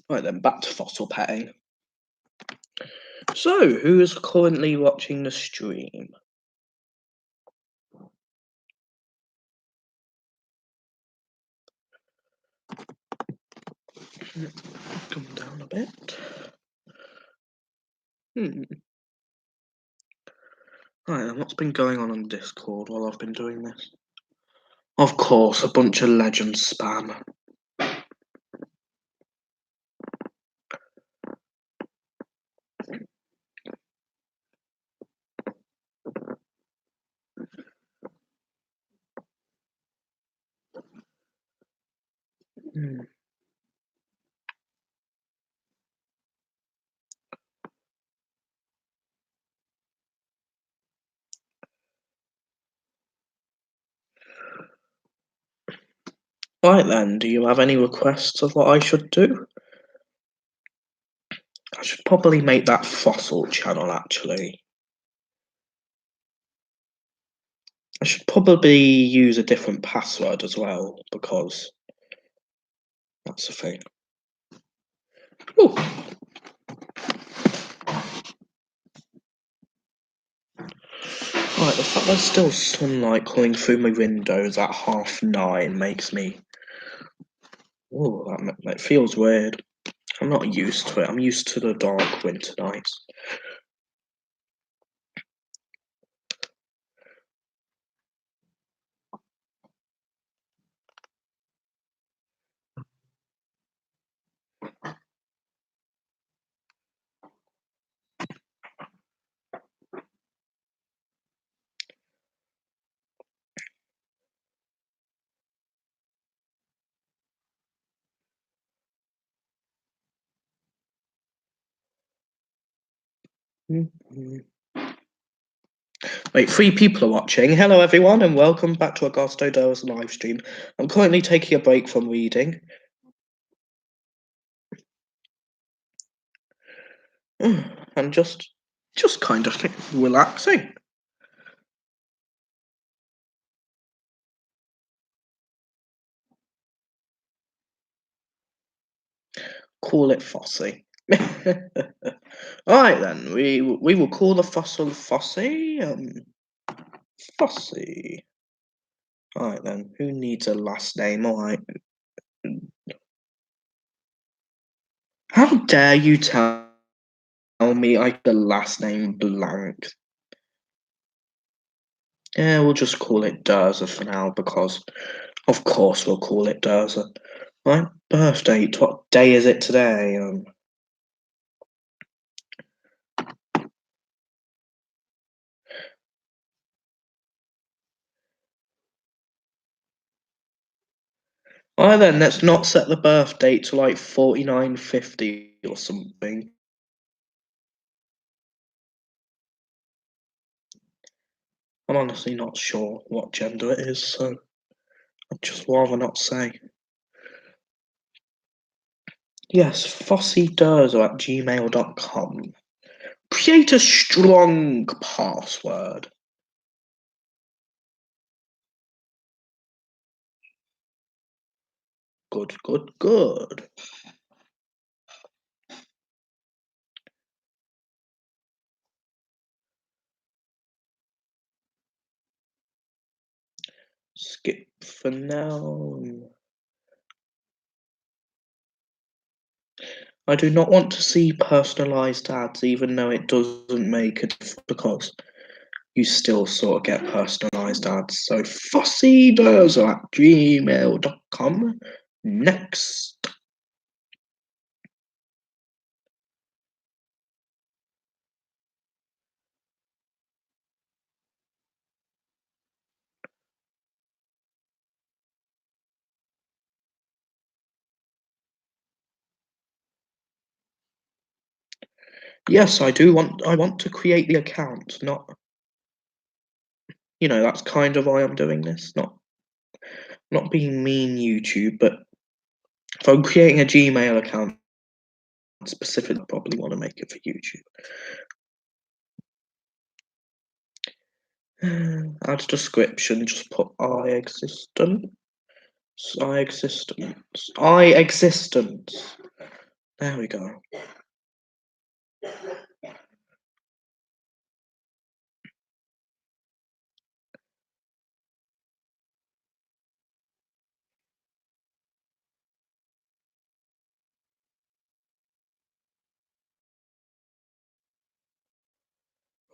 A: Right then, back to fossil petting. So, who is currently watching the stream? Come down a bit. Right then, what's been going on Discord while I've been doing this? Of course, a bunch of legend spam. Right then, do you have any requests of what I should do? I should probably make that fossil channel, actually. I should probably use a different password as well, because that's the thing. Ooh. Right, the fact there's still sunlight coming through my windows at 9:30 makes me... Oh, that feels weird. I'm not used to it. I'm used to the dark winter nights. Wait, 3 people are watching. Hello, everyone, and welcome back to Augusto Doe's live stream. I'm currently taking a break from reading. And just kind of relaxing. Call it Fossey. Alright then, we will call the fossil Fossey. Fossey. Alright then, who needs a last name? Alright. How dare you tell me I the last name blank? Yeah, we'll just call it Durza for now, because of course we'll call it Durza. My birthday, what day is it today? Alright then, let's not set the birth date to like 4950 or something. I'm honestly not sure what gender it is, so I'd just rather not say. Yes, fossydurza@gmail.com. Create a strong password. Good, good, good. Skip for now. I do not want to see personalised ads, even though it doesn't make a difference, because you still sort of get personalised ads. So fossydurza@gmail.com. Next. Yes, I do want. I want to create the account. Not, that's kind of why I'm doing this. Not being mean, YouTube, but if I'm creating a Gmail account specifically, I probably want to make it for YouTube. Add description. Just put I existence. I existence. I existence. There we go.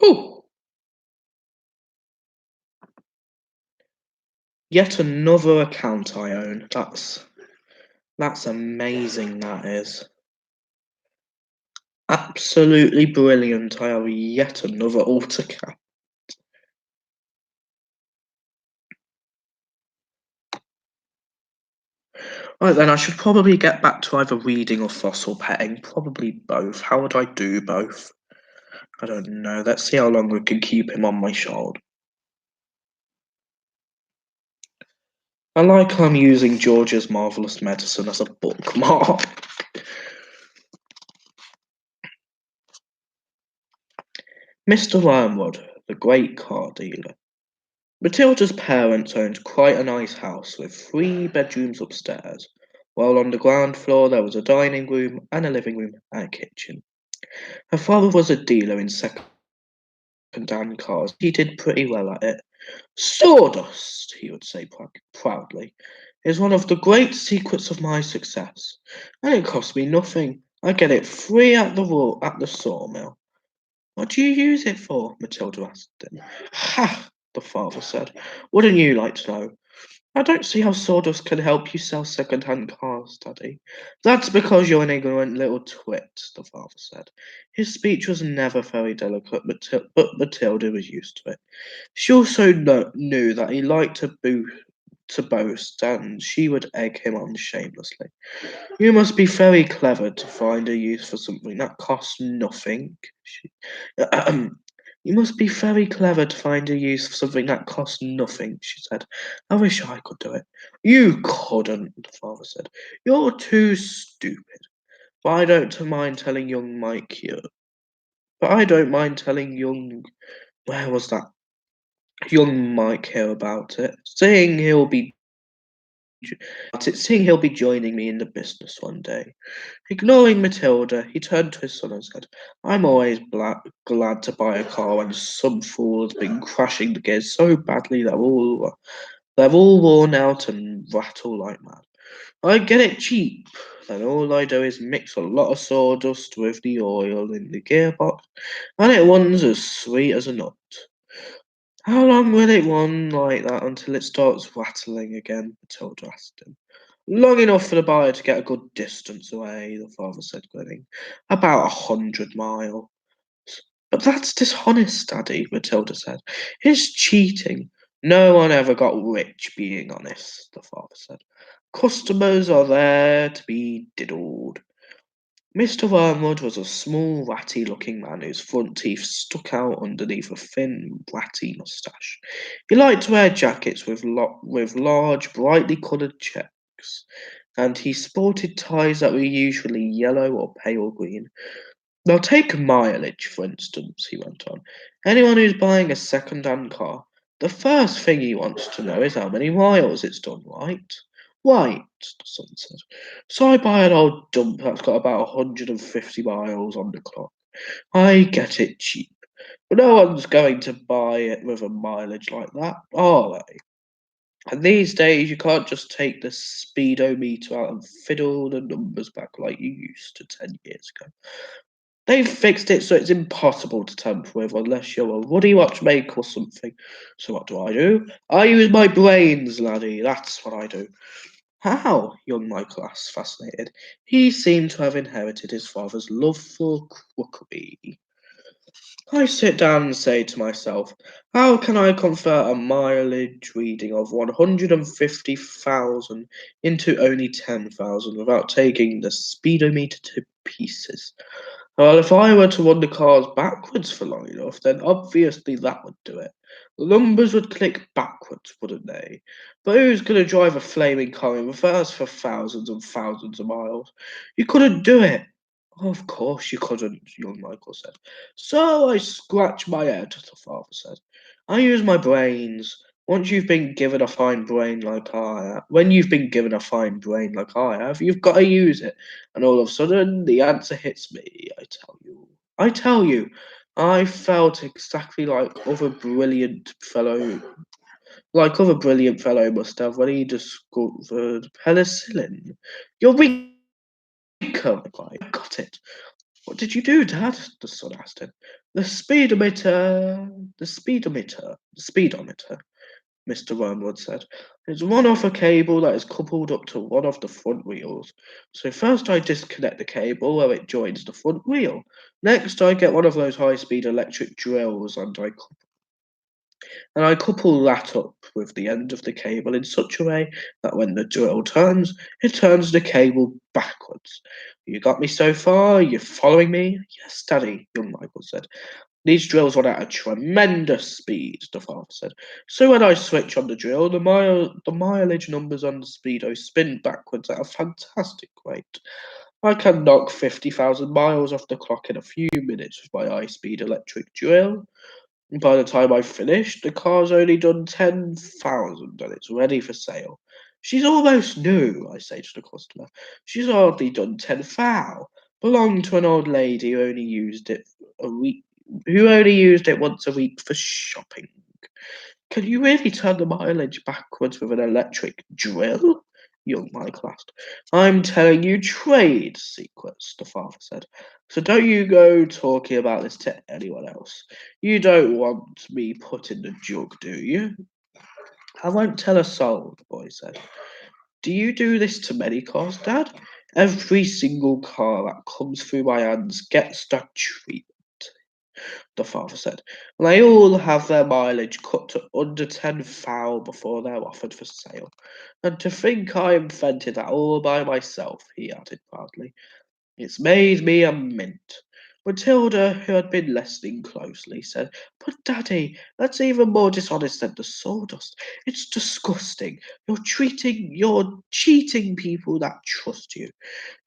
A: Oh, yet another account I own. That's amazing. That is absolutely brilliant. I have yet another alt account. Right then, I should probably get back to either reading or fossil petting. Probably both. How would I do both? I don't know. Let's see how long we can keep him on my shoulder. I like I'm using George's Marvelous Medicine as a bookmark. Mr. Wormwood, the great car dealer. Matilda's parents owned quite a nice house with 3 bedrooms upstairs, while on the ground floor there was a dining room and a living room and a kitchen. Her father was a dealer in second-hand cars. He did pretty well at it. Sawdust, he would say proudly, is one of the great secrets of my success, and it costs me nothing. I get it free at the sawmill. What do you use it for? Matilda asked him. Ha! The father said. Wouldn't you like to know? I don't see how sawdust can help you sell second-hand cars, Daddy. That's because you're an ignorant little twit, the father said. His speech was never very delicate, but Matilda was used to it. She also knew that he liked to boast, and she would egg him on shamelessly. You must be very clever to find a use for something that costs nothing. You must be very clever to find a use for something that costs nothing, she said. I wish I could do it. You couldn't, the father said. You're too stupid. But I don't mind telling young Mike here. But I don't mind telling young. Where was that? Young Mike here about it, saying he'll be joining me in the business one day. Ignoring Matilda, he turned to his son and said, I'm always glad to buy a car when some fool has been crashing the gears so badly they're all worn out and rattle like mad. I get it cheap. Then all I do is mix a lot of sawdust with the oil in the gearbox, and it runs as sweet as a nut. How long will it run like that until it starts rattling again? Matilda asked him. Long enough for the buyer to get a good distance away, the father said, grinning. About 100 miles. But that's dishonest, Daddy, Matilda said. It's cheating. No one ever got rich being honest, the father said. Customers are there to be diddled. Mr. Wormwood was a small, ratty-looking man whose front teeth stuck out underneath a thin, ratty moustache. He liked to wear jackets with large, brightly coloured checks, and he sported ties that were usually yellow or pale green. Now take mileage, for instance, he went on. Anyone who's buying a second-hand car, the first thing he wants to know is how many miles it's done, right? Right, the son said. So I buy an old dump that's got about 150 miles on the clock. I get it cheap. But no one's going to buy it with a mileage like that, are they? And these days, you can't just take the speedometer out and fiddle the numbers back like you used to 10 years ago. They've fixed it so it's impossible to tamper with unless you're a ruddy watchmaker or something. So what do? I use my brains, laddie. That's what I do. How? Young Michael asked, fascinated. He seemed to have inherited his father's love for crookery. I sit down and say to myself, how can I convert a mileage reading of 150,000 into only 10,000 without taking the speedometer to pieces? Well, if I were to run the cars backwards for long enough, then obviously that would do it. The numbers would click backwards, wouldn't they? But who's going to drive a flaming car in reverse for thousands and thousands of miles? You couldn't do it. Of course you couldn't, young Michael said. So I scratch my head, the father said. I use my brains. Once you've been given a fine brain like I have, when you've been given a fine brain like I have, you've got to use it. And all of a sudden, the answer hits me, I tell you. I tell you, I felt exactly like other brilliant fellow must have when he discovered penicillin. Eureka! I got it. What did you do, Dad? The son asked him. The speedometer, Mr. Wormwood said. It's run off a cable that is coupled up to one of the front wheels. So first I disconnect the cable where it joins the front wheel. Next I get one of those high-speed electric drills and I couple that up with the end of the cable in such a way that when the drill turns, it turns the cable backwards. You got me so far? You following me? Yes, Daddy, young Michael said. These drills run at a tremendous speed, the father said. So when I switch on the drill, the mileage numbers on the speedo spin backwards at a fantastic rate. I can knock 50,000 miles off the clock in a few minutes with my high-speed electric drill. By the time I finished, the car's only done 10,000 and it's ready for sale. She's almost new, I say to the customer. She's hardly done 10,000. Belonged to an old lady who only used it once a week for shopping. Can you really turn the mileage backwards with an electric drill? Young Michael asked. I'm telling you trade secrets, the father said. So don't you go talking about this to anyone else. You don't want me put in the jug, do you? I won't tell a soul, the boy said. Do you do this to many cars, Dad? Every single car that comes through my hands gets that treat, the father said. They all have their mileage cut to under 10,000 before they're offered for sale. And to think I invented that all by myself, he added proudly. It's made me a mint. Matilda, who had been listening closely, said, But Daddy, that's even more dishonest than the sawdust. It's disgusting. You're cheating people that trust you.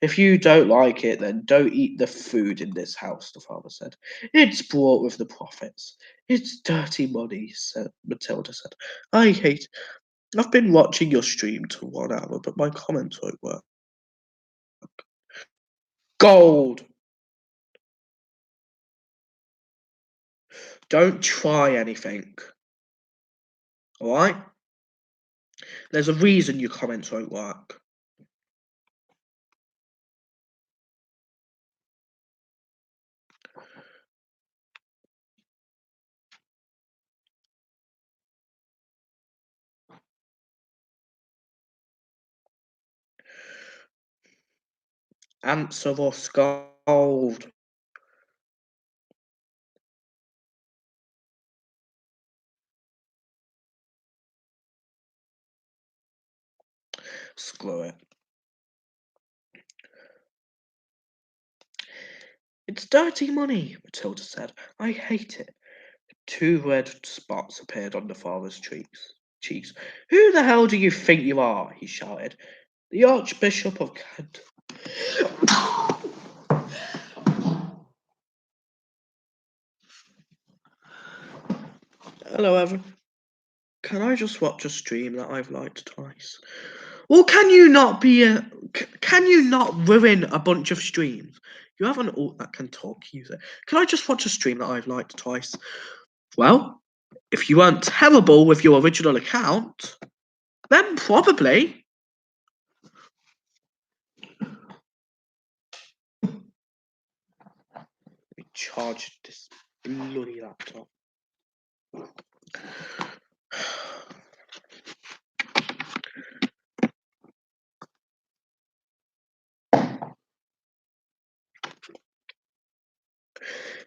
A: If you don't like it, then don't eat the food in this house, the father said. It's brought with the profits. It's dirty money, Matilda said. I hate. I've been watching your stream to 1 hour, but my comments won't work. Gold! Don't try anything. Alright? There's a reason your comments won't work. Answer or scold. Screw it. It's dirty money, Matilda said. I hate it. 2 red spots appeared on the father's cheeks. Who the hell do you think you are? He shouted. The Archbishop of Kent. Hello, Evan. Can I just watch a stream that I've liked twice? Well, can you not ruin a bunch of streams? You have an alt that can talk user. Can I just watch a stream that I've liked twice? Well, if you weren't terrible with your original account, then probably. Let me charge this bloody laptop.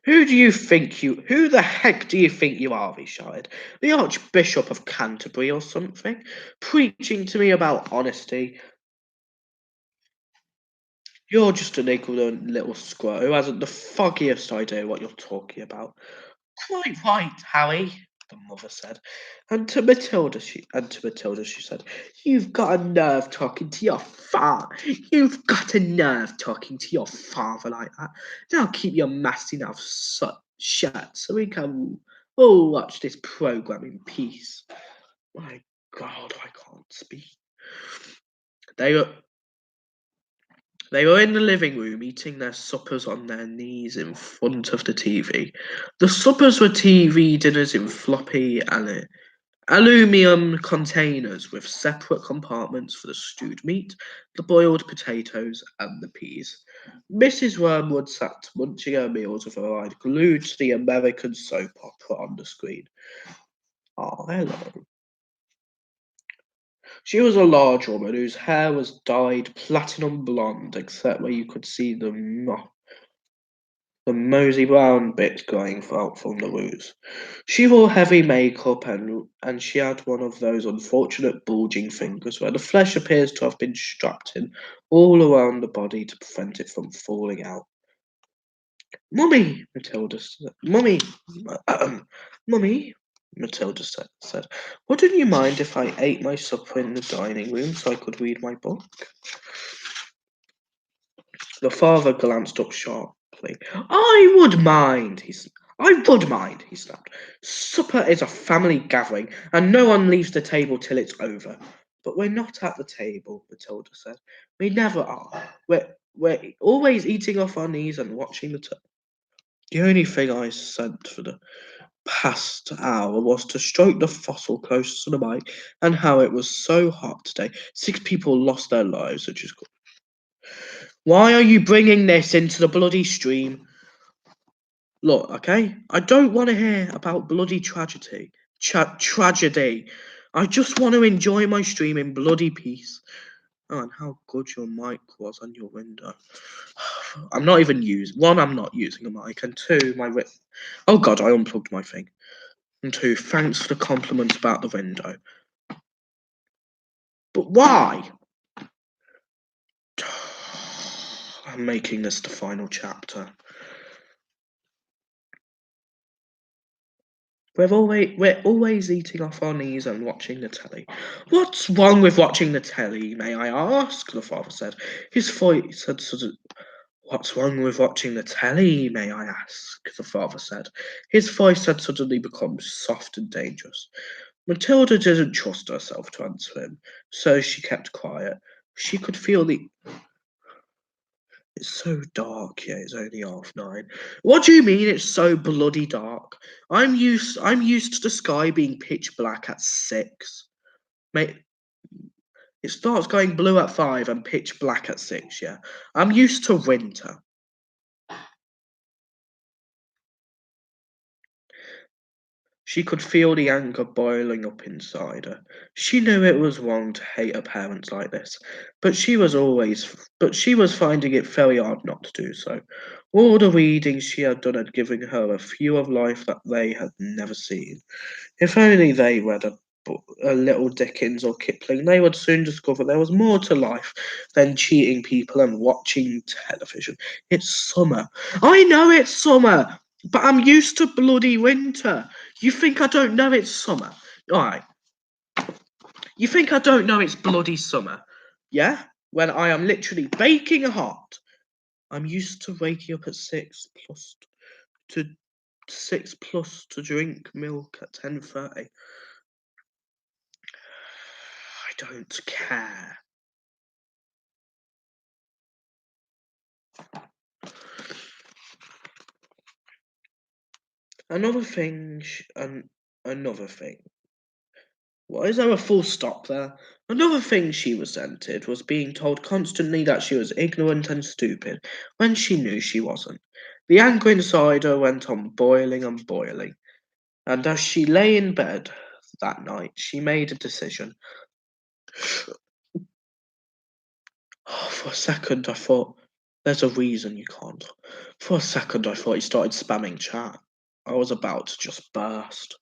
A: Who the heck do you think you are? He shouted. The Archbishop of Canterbury or something? Preaching to me about honesty. You're just an ignorant little squirrel who hasn't the foggiest idea what you're talking about. Quite right, Harry, the mother said. And to Matilda she said, You've got a nerve talking to your father. You've got a nerve talking to your father like that. Now keep your nasty mouth shut so we can all watch this programme in peace. My God, I can't speak. They were in the living room eating their suppers on their knees in front of the TV. The suppers were TV dinners in floppy aluminium containers with separate compartments for the stewed meat, the boiled potatoes, and the peas. Mrs. Wormwood sat munching her meals with her eyes glued to the American soap opera on the screen. Ah, hello. She was a large woman whose hair was dyed platinum blonde, except where you could see the mosey brown bits going out from the roots. She wore heavy makeup and she had one of those unfortunate bulging fingers where the flesh appears to have been strapped in all around the body to prevent it from falling out. Mummy, Matilda said. Mummy, Matilda said, wouldn't you mind if I ate my supper in the dining room so I could read my book? The father glanced up sharply. I would mind, he said. I would mind, he snapped. Supper is a family gathering, and no one leaves the table till it's over. But we're not at the table, Matilda said. We never are. We're always eating off our knees and watching the The only thing I said for the past hour was to stroke the fossil close to the mic and how it was so hot today. 6 people lost their lives, which is good. Why are you bringing this into the bloody stream? Look, okay? I don't want to hear about bloody tragedy. Tragedy. I just want to enjoy my stream in bloody peace. Oh, and how good your mic was on your window. I'm not even using... One, I'm not using a mic. And two, Oh, God, I unplugged my thing. And two, thanks for the compliments about the window. But why? I'm making this the final chapter. We're always eating off our knees and watching the telly. What's wrong with watching the telly, may I ask? The father said. His voice had sort of... What's wrong with watching the telly, may I ask? The father said. His voice had suddenly become soft and dangerous. Matilda didn't trust herself to answer him, so she kept quiet. She could feel the... It's so dark here, it's only 9:30. What do you mean it's so bloody dark? I'm used to the sky being pitch black at 6. Mate, it starts going blue at 5 and pitch black at 6, yeah. I'm used to winter. She could feel the anger boiling up inside her. She knew it was wrong to hate her parents like this, but she was finding it very hard not to do so. All the reading she had done had given her a view of life that they had never seen. If only they read a little Dickens or Kipling, they would soon discover there was more to life than cheating people and watching television. It's summer. I know it's summer, but I'm used to bloody winter. You think I don't know it's summer? Alright. You think I don't know it's bloody summer? Yeah? When I am literally baking hot. I'm used to waking up at 6 plus to drink milk at 10:30. I don't care. Another thing, another thing. Why is there a full stop there? Another thing she resented was being told constantly that she was ignorant and stupid when she knew she wasn't. The anger inside her went on boiling and boiling, and as she lay in bed that night, she made a decision. For a second, I thought, there's a reason you can't. For a second, I thought he started spamming chat. I was about to just burst.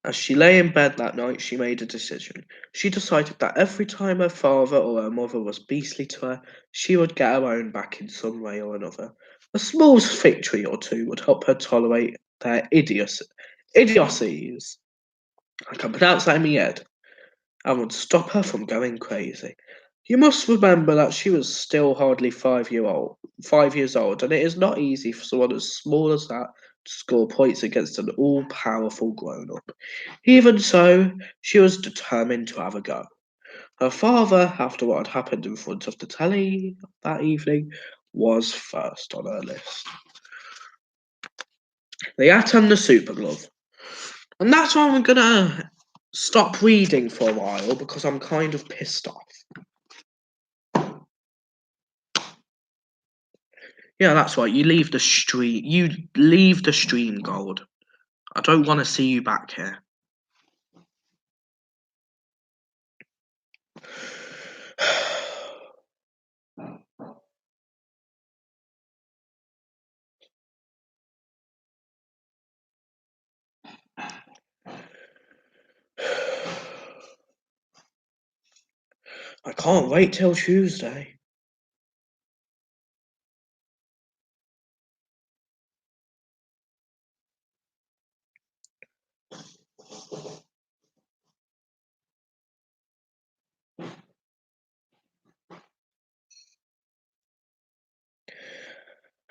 A: As she lay in bed that night, she made a decision. She decided that every time her father or her mother was beastly to her, she would get her own back in some way or another. A small victory or two would help her tolerate their idiocies. I can pronounce that in my head. And would stop her from going crazy. You must remember that she was still hardly 5 years old, and it is not easy for someone as small as that to score points against an all-powerful grown-up. Even so, she was determined to have a go. Her father, after what had happened in front of the telly that evening, was first on her list. The hat and the super glove. And that's why I'm gonna stop reading for a while, because I'm kind of pissed off. Yeah, that's right. You leave the stream. You leave the stream, Gold. I don't want to see you back here. I can't wait till Tuesday.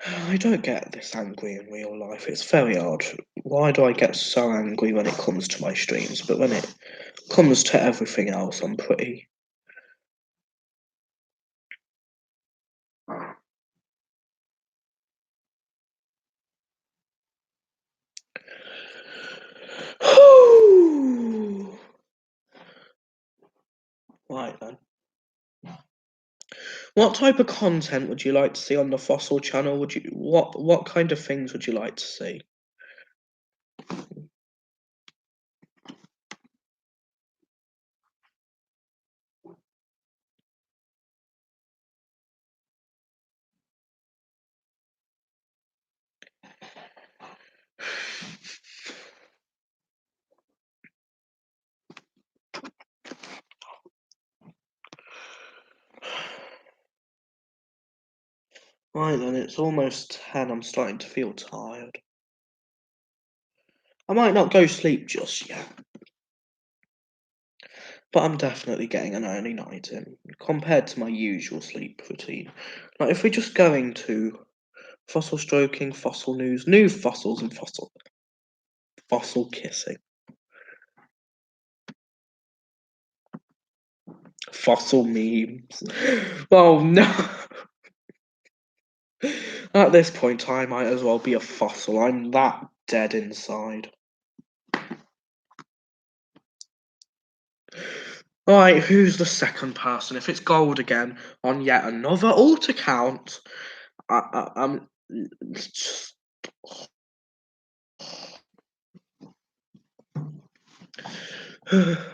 A: I don't get this angry in real life. It's very odd. Why do I get so angry when it comes to my streams, but when it comes to everything else, I'm pretty. Right then. What type of content would you like to see on the Fossil channel? What kind of things would you like to see? Right then, it's almost 10. I'm starting to feel tired. I might not go sleep just yet, but I'm definitely getting an early night in compared to my usual sleep routine. Like if we're just going to fossil stroking, fossil news, new fossils, and fossil kissing, fossil memes. Oh no! At this point, I might as well be a fossil. I'm that dead inside. Right, who's the second person? If it's gold again on yet another alt account, I'm just.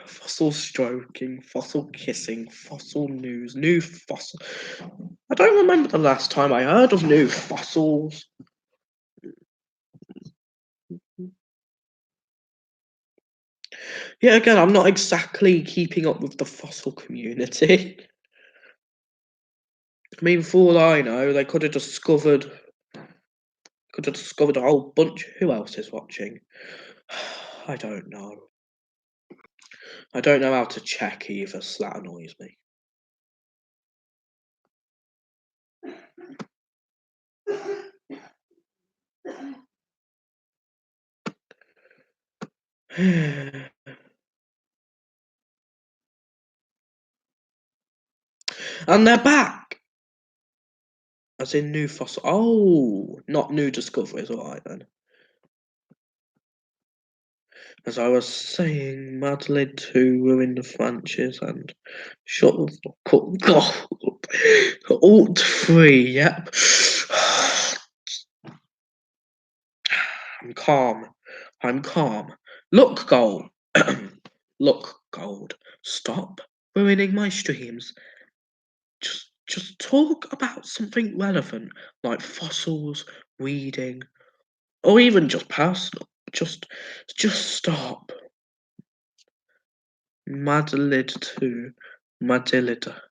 A: Fossil stroking, fossil kissing, fossil news, new fossil. I don't remember the last time I heard of new fossils. Yeah, again, I'm not exactly keeping up with the fossil community. I mean, for all I know, they could have discovered a whole bunch. Who else is watching? I don't know. I don't know how to check either, so that annoys me. And they're back! As in new fossil. Oh, not new discoveries, alright then. As I was saying, Madeline 2 ruined the franchise and shut the fuck up. God. Alt 3, yep. I'm calm. I'm calm. Look, Gold. Look, Gold. Stop ruining my streams. Just talk about something relevant, like fossils, reading, or even just personal. Just stop. Madeline 2. Matilda.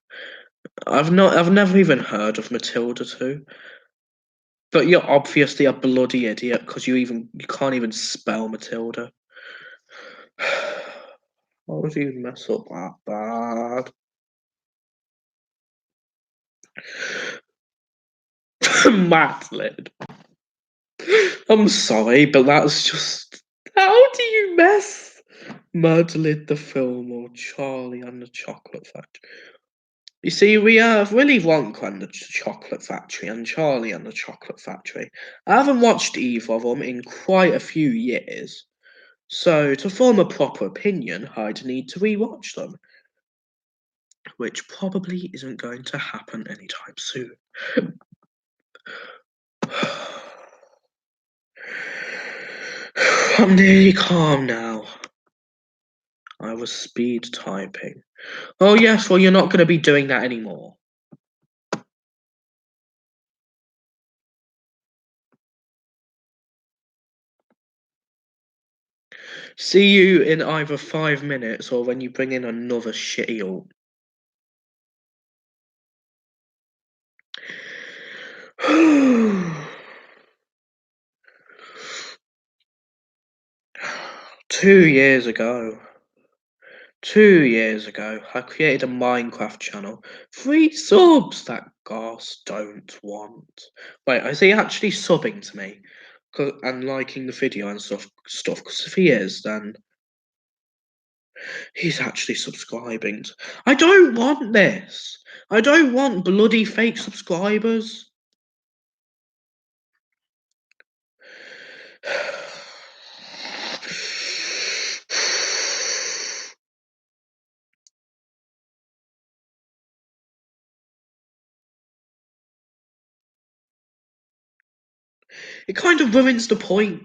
A: I've never even heard of Matilda 2. But you're obviously a bloody idiot because you can't even spell Matilda. Why would you mess up that bad? Madeline. I'm sorry, but that's just. How do you mess Madeline the film or Charlie and the Chocolate Factory? You see, we have Willy Wonka and the Chocolate Factory and Charlie and the Chocolate Factory. I haven't watched either of them in quite a few years, so to form a proper opinion, I'd need to rewatch them, which probably isn't going to happen anytime soon. I'm nearly calm now. I was speed typing. Oh yes, well you're not going to be doing that anymore. See you in either 5 minutes or when you bring in another shitty alt. Two years ago. 2 years ago, I created a Minecraft channel. 3 subs that Goss don't want. Wait, is he actually subbing to me and liking the video and stuff? Because if he is, then he's actually subscribing. I don't want this. I don't want bloody fake subscribers. It kind of ruins the point.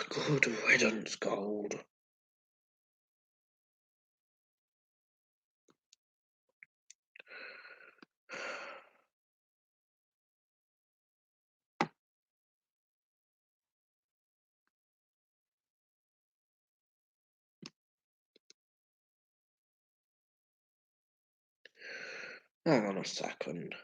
A: Good riddance, Gold. Hang on a second.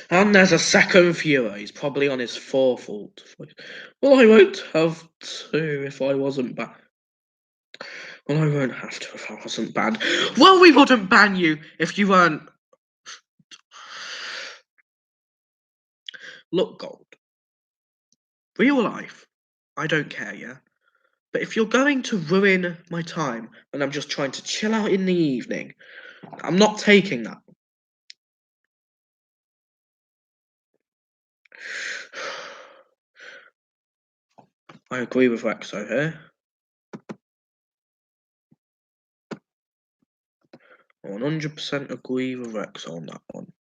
A: And there's a second viewer. He's probably on his fourth ult. Well, I won't have to if I wasn't banned. Well, I won't have to if I wasn't banned. Well, we wouldn't ban you if you weren't. Look, Gold. Real life, I don't care, yeah? But if you're going to ruin my time and I'm just trying to chill out in the evening, I'm not taking that. I agree with Rexo here. I 100% agree with Rexo on that one.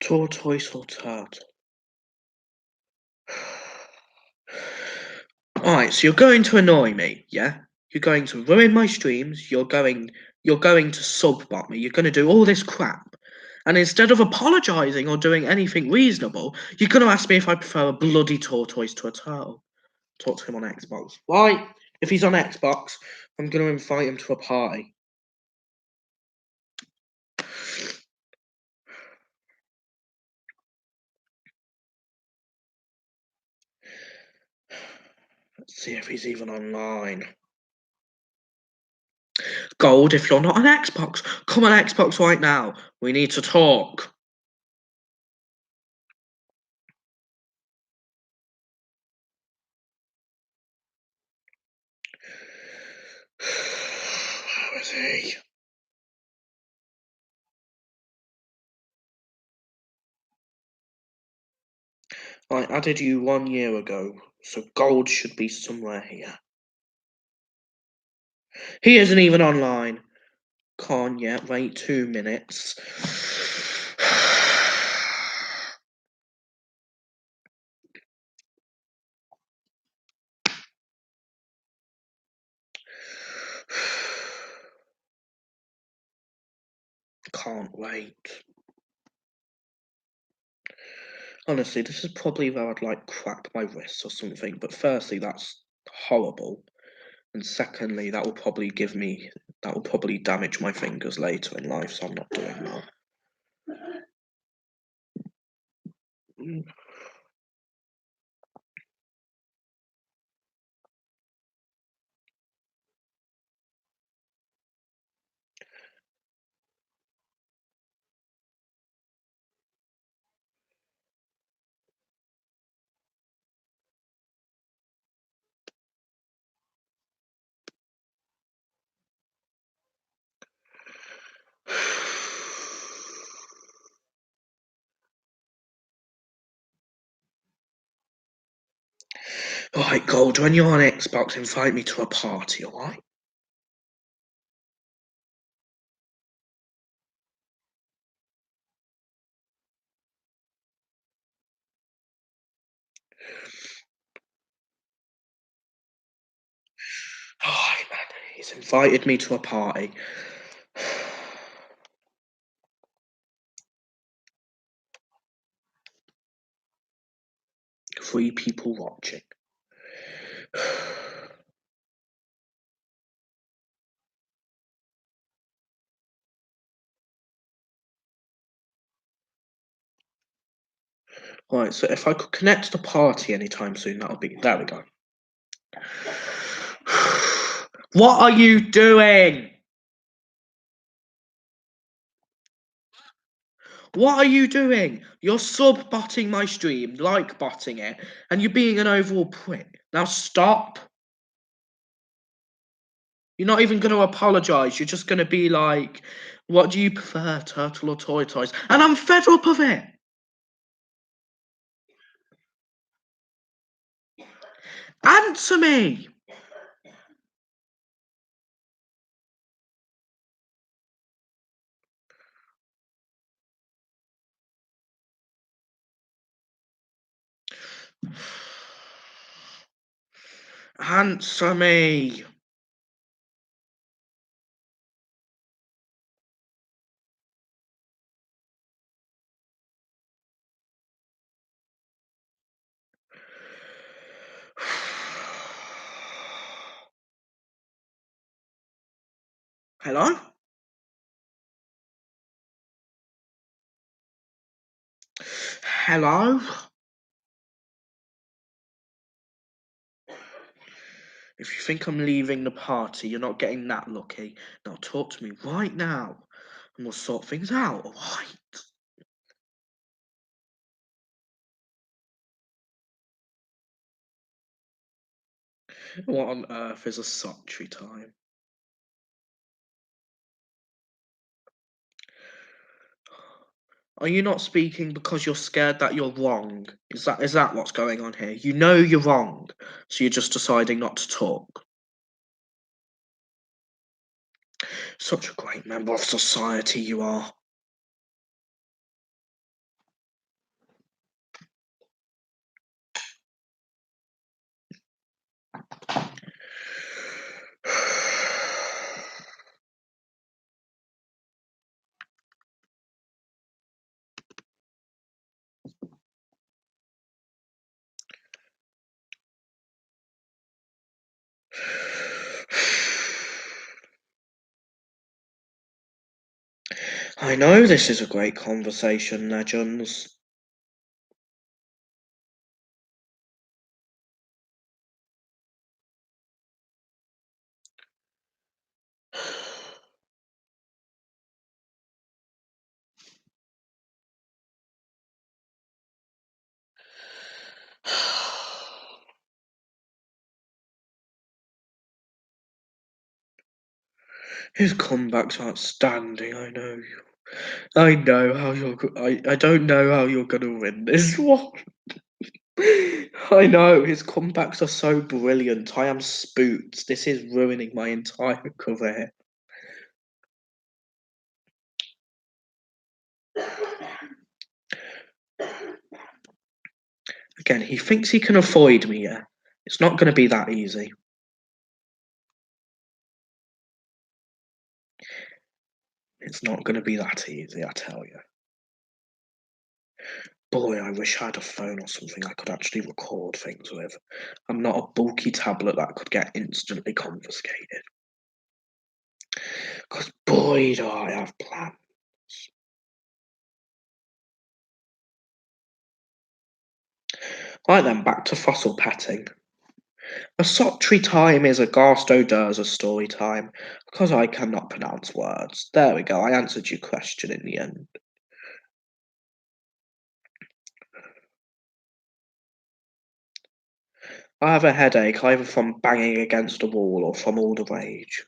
A: Tortoise or turtle? Alright, so you're going to annoy me, yeah? You're going to ruin my streams, you're going to sub-bot me, you're going to do all this crap. And instead of apologising or doing anything reasonable, you're going to ask me if I prefer a bloody tortoise to a turtle. Talk to him on Xbox. Why? If he's on Xbox, I'm going to invite him to a party. Let's see if he's even online. Gold, if you're not on Xbox, come on Xbox right now. We need to talk. Where is he? I added you 1 year ago. So gold should be somewhere here. He isn't even online. Can't yet. Wait 2 minutes. Can't wait. Honestly, this is probably where I'd like crack my wrist or something. But firstly, that's horrible. And secondly, that will probably damage my fingers later in life, so I'm not doing that. Alright, Gold, when you're on Xbox, invite me to a party, alright? Alright, man, he's invited me to a party. 3 people watching. Right, so if I could connect to the party anytime soon, that'll be... There we go. What are you doing? What are you doing? You're sub-botting my stream, like-botting it, and you're being an overall prick. Now stop. You're not even going to apologise. You're just going to be like, what do you prefer, turtle or tortoise? And I'm fed up of it. Answer me. Answer me. Hello? Hello? If you think I'm leaving the party, you're not getting that lucky. Now talk to me right now, and we'll sort things out, alright? What on earth is a Sotrytime? Are you not speaking because you're scared that you're wrong? Is that what's going on here? You know you're wrong, so you're just deciding not to talk. Such a great member of society you are. I know this is a great conversation, legends. His comeback's outstanding, I know. I know how you're. I don't know how you're gonna win this one. I know, his comebacks are so brilliant. I am spooked. This is ruining my entire career. Again, he thinks he can avoid me, yeah? It's not going to be that easy. It's not going to be that easy, I tell you. Boy, I wish I had a phone or something I could actually record things with. I'm not a bulky tablet that could get instantly confiscated. Because boy, do I have plans. Right then, back to fossil petting. A Sotrytime is a Garsto story time, because I cannot pronounce words. There we go, I answered your question in the end. I have a headache, either from banging against a wall or from all the rage.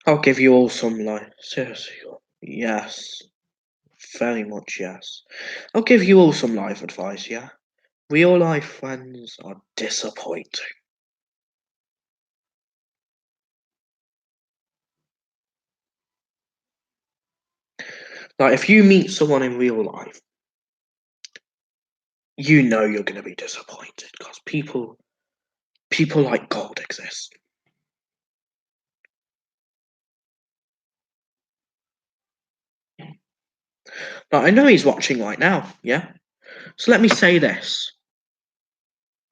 A: I'll give you all some life. Seriously, yes. Very much yes. I'll give you all some life advice, yeah? Real life friends are disappointing. Like, if you meet someone in real life, you know you're going to be disappointed because people like gold exist. Like, I know he's watching right now, yeah? So let me say this.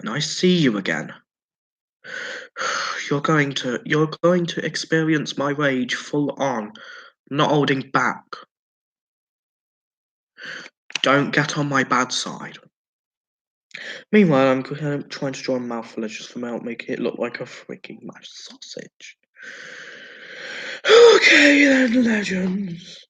A: When I see you again, you're going to experience my rage full on, not holding back. Don't get on my bad side. Meanwhile, I'm trying to draw a mouthful of just from out, making it look like a freaking mashed sausage. Okay then, legends.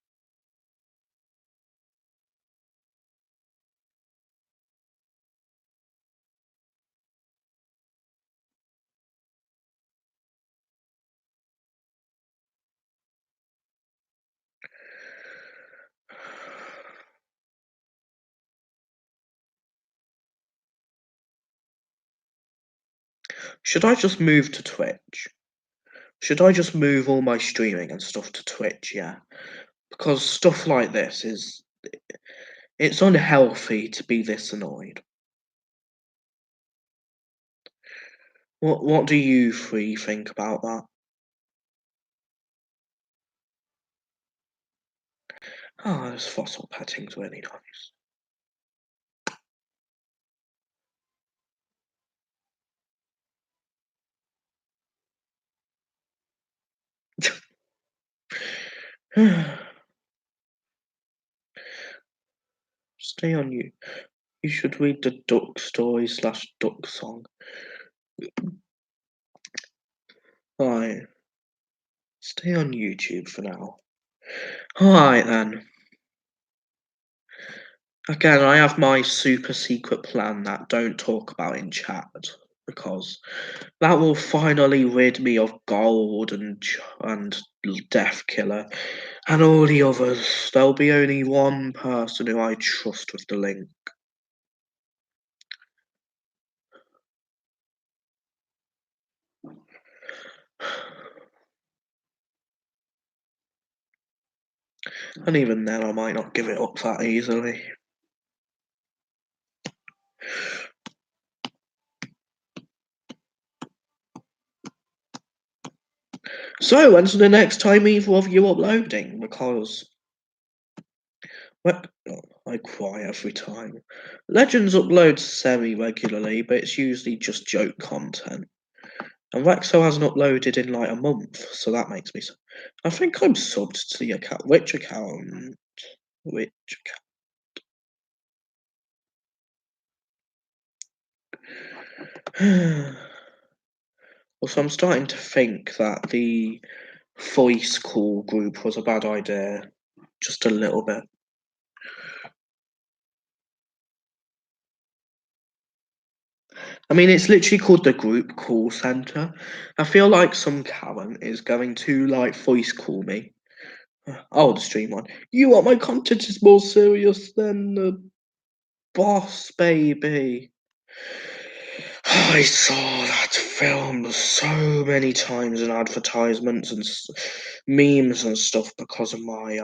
A: Should I just move to Twitch? Should I just move all my streaming and stuff to Twitch? Yeah, because stuff like this it's unhealthy to be this annoyed. What do you three think about that? Oh, this fossil petting's really nice. Stay on you. You should read the duck story / duck song. Right. Stay on YouTube for now. Alright then. Again, I have my super secret plan that don't talk about in chat because that will finally rid me of Gold and Death Killer and all the others. There'll be only one person who I trust with the link. And even then, I might not give it up that easily. So, when's the next time either of you uploading? Because I cry every time. Legends uploads semi-regularly, but it's usually just joke content. And Rexo hasn't uploaded in like a month, so that makes me. I think I'm subbed to the account. Which account? Which account? Also, I'm starting to think that the voice call group was a bad idea. Just a little bit. I mean, it's literally called the group call center. I feel like some Karen is going to like voice call me. Oh, the stream one. You what? My content is more serious than the boss, baby. I saw that film so many times in advertisements and memes and stuff because of my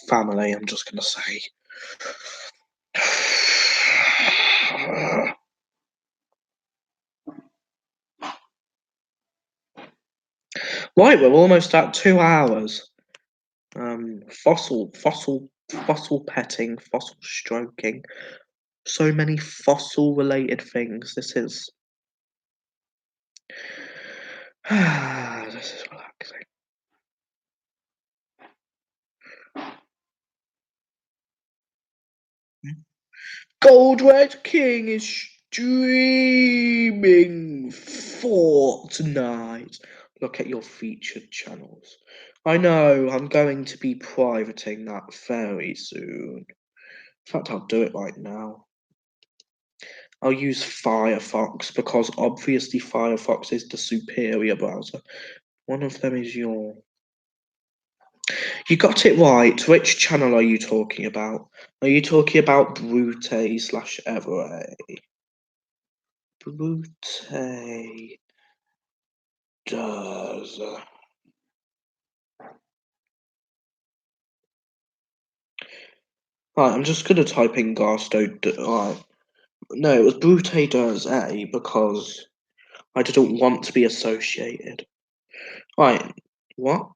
A: family. I'm just gonna say. Right, we're almost at 2 hours. Fossil petting, fossil stroking. So many fossil related things. This is this is relaxing. Gold Red King is streaming Fortnite. Look at your featured channels. I know, I'm going to be privating that very soon. In fact, I'll do it right now. I'll use Firefox because obviously Firefox is the superior browser. One of them is your... You got it right. Which channel are you talking about? Are you talking about Brute/Everay? Brute does. Right, I'm just gonna type in Garsto. Right. No, it was Brute does A because I didn't want to be associated. Right, what?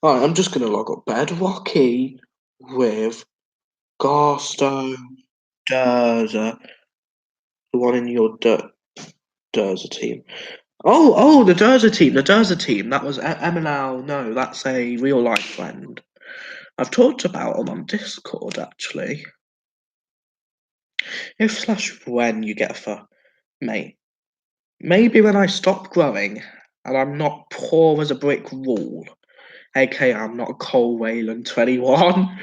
A: Right, I'm just gonna log up Bedrocky with Garsto Durza, the one in your Durza team. Oh, the Durza team, the Durza team. That was Eminal. No, that's a real life friend. I've talked about them on Discord actually. If/when you get a mate, maybe when I stop growing and I'm not poor as a brick wall, aka I'm not Cole Wayland 21.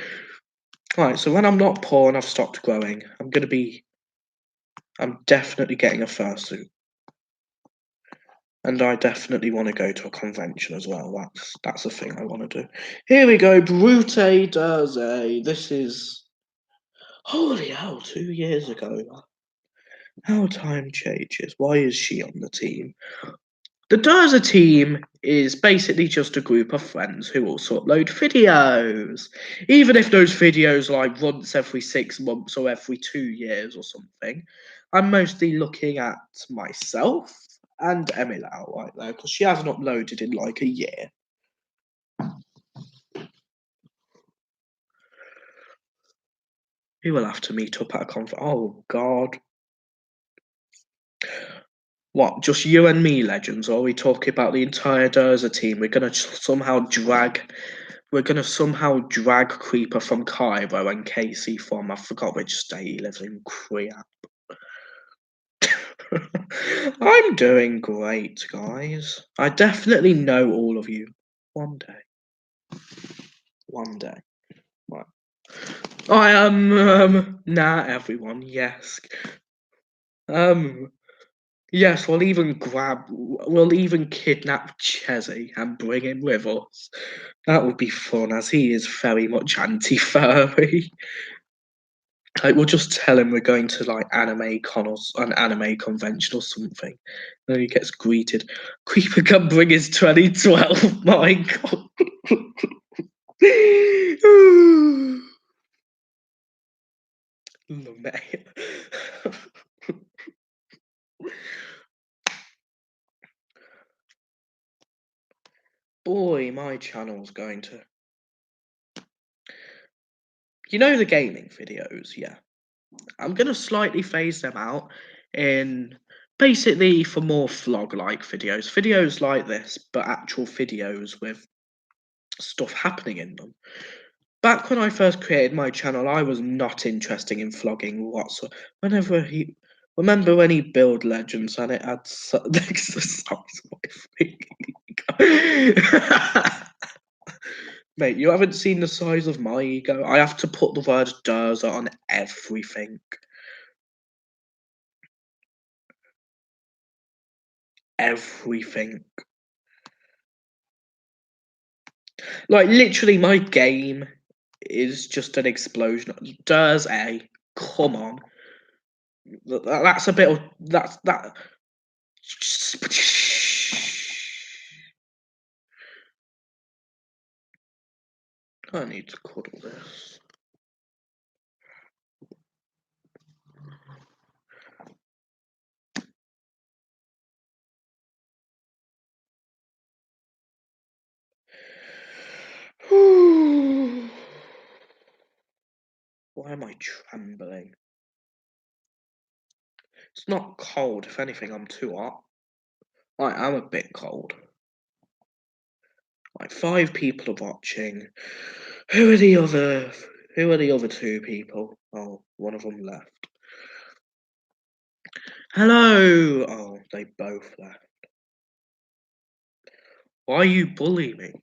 A: Right, so when I'm not poor and I've stopped growing, I'm definitely getting a fursuit. And I definitely want to go to a convention as well. That's a thing I want to do. Here we go, Brute does a. This is holy hell, 2 years ago. How time changes. Why is she on the team? The Durza team is basically just a group of friends who also upload videos. Even if those videos like once every 6 months or every 2 years or something, I'm mostly looking at myself and Emily out right now because she hasn't uploaded in like a year. We will have to meet up at a conference. Oh God. What, just you and me, legends? Or are we talking about the entire Durza team? We're gonna somehow drag Creeper from Cairo and Casey from I forgot which state he lives in. Crap. I'm doing great, guys. I definitely know all of you. One day. One day. Right. I am nah everyone, yes. Yes, we'll even kidnap Chezzy and bring him with us. That would be fun, as he is very much anti-furry. Like, we'll just tell him we're going to like an anime convention or something. Then he gets greeted. Creeper can bring his 2012. My God. Mate. Boy, my channel's going to. You know the gaming videos, yeah. I'm gonna slightly phase them out in basically for more vlog-like videos like this, but actual videos with stuff happening in them. Back when I first created my channel, I was not interested in vlogging whatsoever. Remember when he built Legends and it had next to size of my Mate, you haven't seen the size of my ego. I have to put the word Durza on everything. everything. Like, literally, my game is just an explosion. Does a come on? That's a bit of that. I need to cuddle this. Why am I trembling? It's not cold. If anything, I'm too hot. I am a bit cold. Like 5 people are watching. Who are the other? Who are the other 2 people? Oh, one of them left. Hello. Oh, they both left. Why you bully me?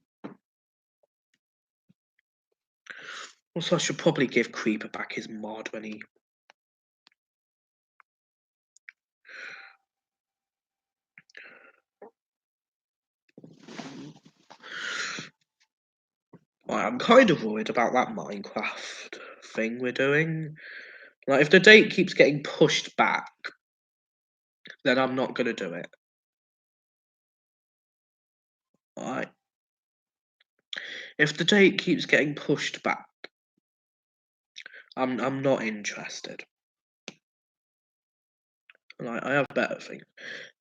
A: Also, I should probably give Creeper back his mod when he. I'm kind of worried about that Minecraft thing we're doing. Like, if the date keeps getting pushed back, then I'm not gonna do it. Alright. If the date keeps getting pushed back, I'm not interested. Like, I have better things.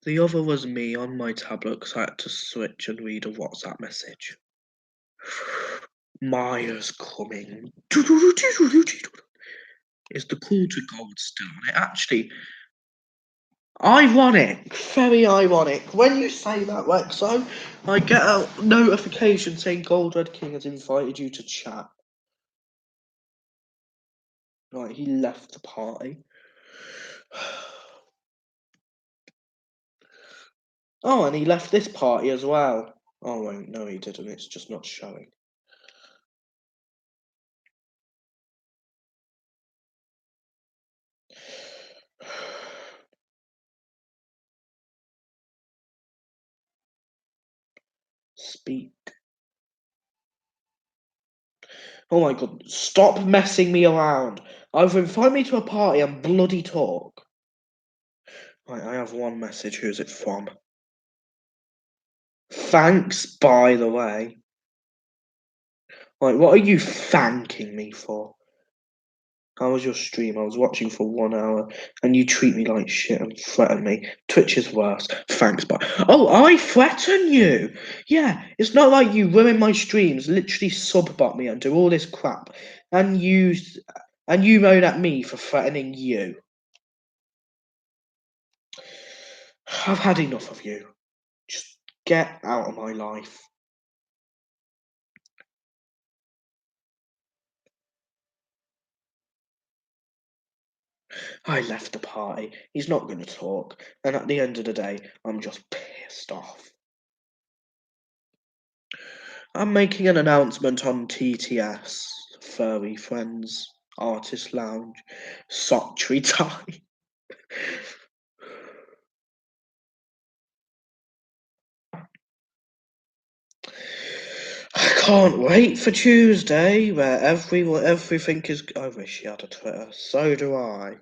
A: The other was me on my tablet because I had to switch and read a WhatsApp message. Maya's coming. Is the call to gold still on it? Actually, ironic, very ironic. When you say that, Rexo, I get a notification saying Gold Red King has invited you to chat. Right, he left the party. Oh, and he left this party as well. Oh, wait, no, he didn't. It's just not showing. Speak. Oh my god, stop messing me around. Either invite me to a party and bloody talk. Right, I have one message. Who's it from? Thanks, by the way. Right, what are you thanking me for? How was your stream? I was watching for 1 hour and you treat me like shit and threaten me. Twitch is worse. Thanks, but oh, I threaten you. Yeah, it's not like you ruin my streams, literally subbot me and do all this crap, and you moan at me for threatening you. I've had enough of you. Just get out of my life. I left the party. He's not going to talk. And at the end of the day, I'm just pissed off. I'm making an announcement on TTS, Furry Friends, Artist Lounge, Sotrytime. I can't wait for Tuesday, where everything is. I wish he had a Twitter. So do I.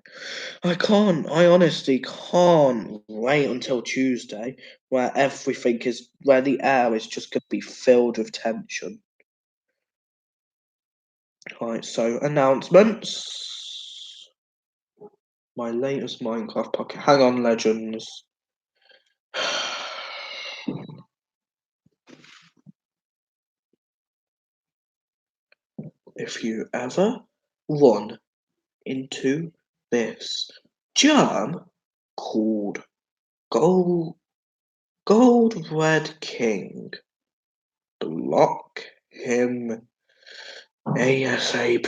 A: I honestly can't wait until Tuesday, where where the air is just going to be filled with tension. Right, so announcements. My latest Minecraft pocket. Hang on, legends. If you ever run into this germ called Gold Red King, block him ASAP.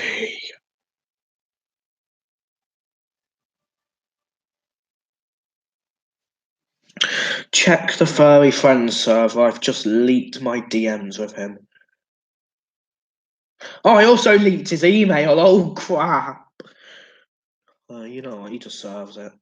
A: Check the Furry Friends server. I've just leaked my DMs with him. Oh, I also leaked his email. Oh, crap. You know what? He deserves it.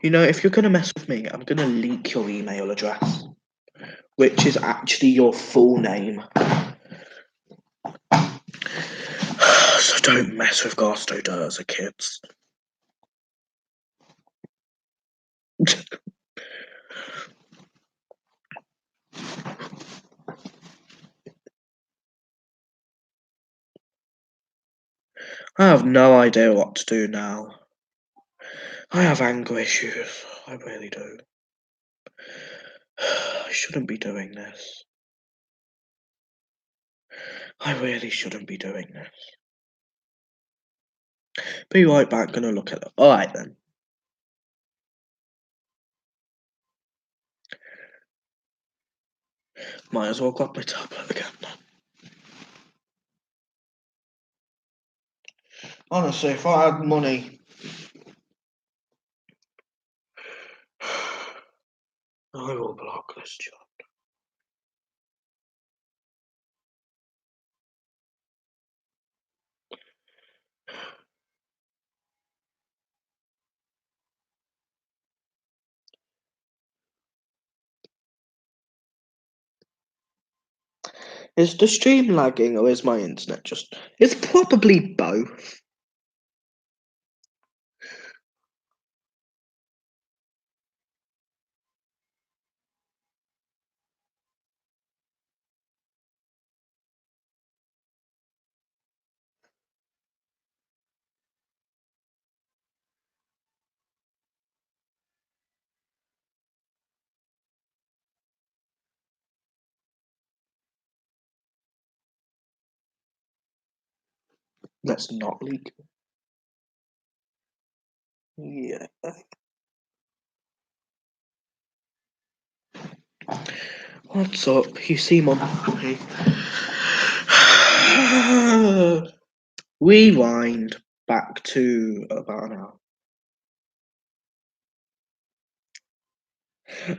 A: You know, if you're going to mess with me, I'm going to leak your email address, which is actually your full name. So don't mess with Gastodurza, kids. I have no idea what to do now. I have anger issues. I really do. I shouldn't be doing this. I really shouldn't be doing this. Be right back, gonna look at it. Alright then. Might as well grab my tablet again then. Honestly, if I had money, I will block this job. Is the stream lagging or is my internet just... It's probably both. Let's not leak. Yeah. What's up? You seem unhappy. Rewind back to about an hour.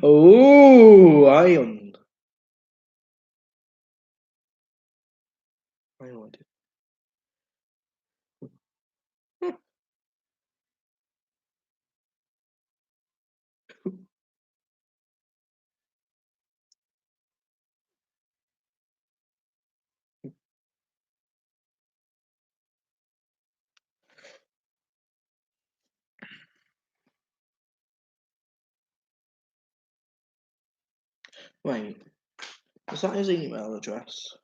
A: Oh, iron. I wanted. Wait, is that his email address?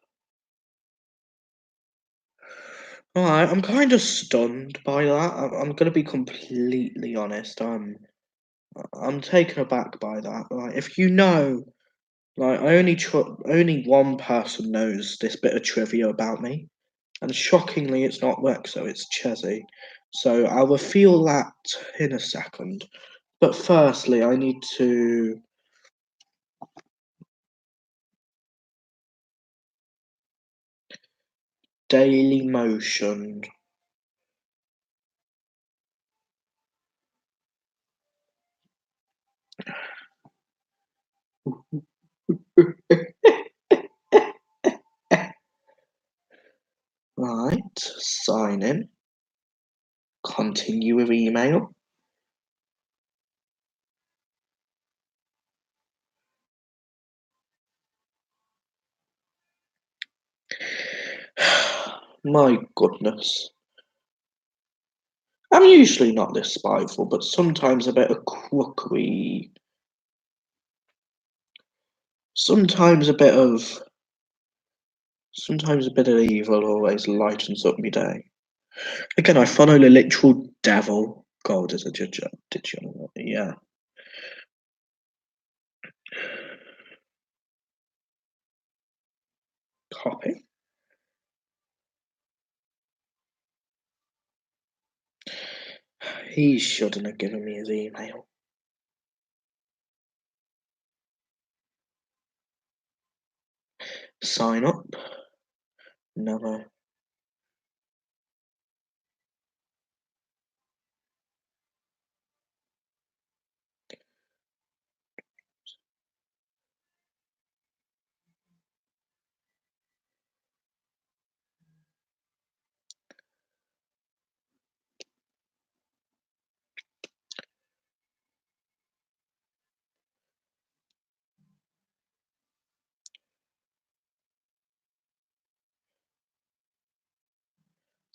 A: Alright, I'm kind of stunned by that. I'm gonna be completely honest. I'm taken aback by that. Like, if you know, like, only one person knows this bit of trivia about me, and shockingly, it's not Rexo, it's Chezzy. So I will feel that in a second. But firstly, I need to. Daily Motion. Right, sign in. Continue with email. My goodness. I'm usually not this spiteful, but sometimes a bit of crookery. Sometimes a bit of evil always lightens up my day. Again, I follow the literal devil. God is a degenerate. Yeah. Copy. He shouldn't have given me his email. Sign up. No.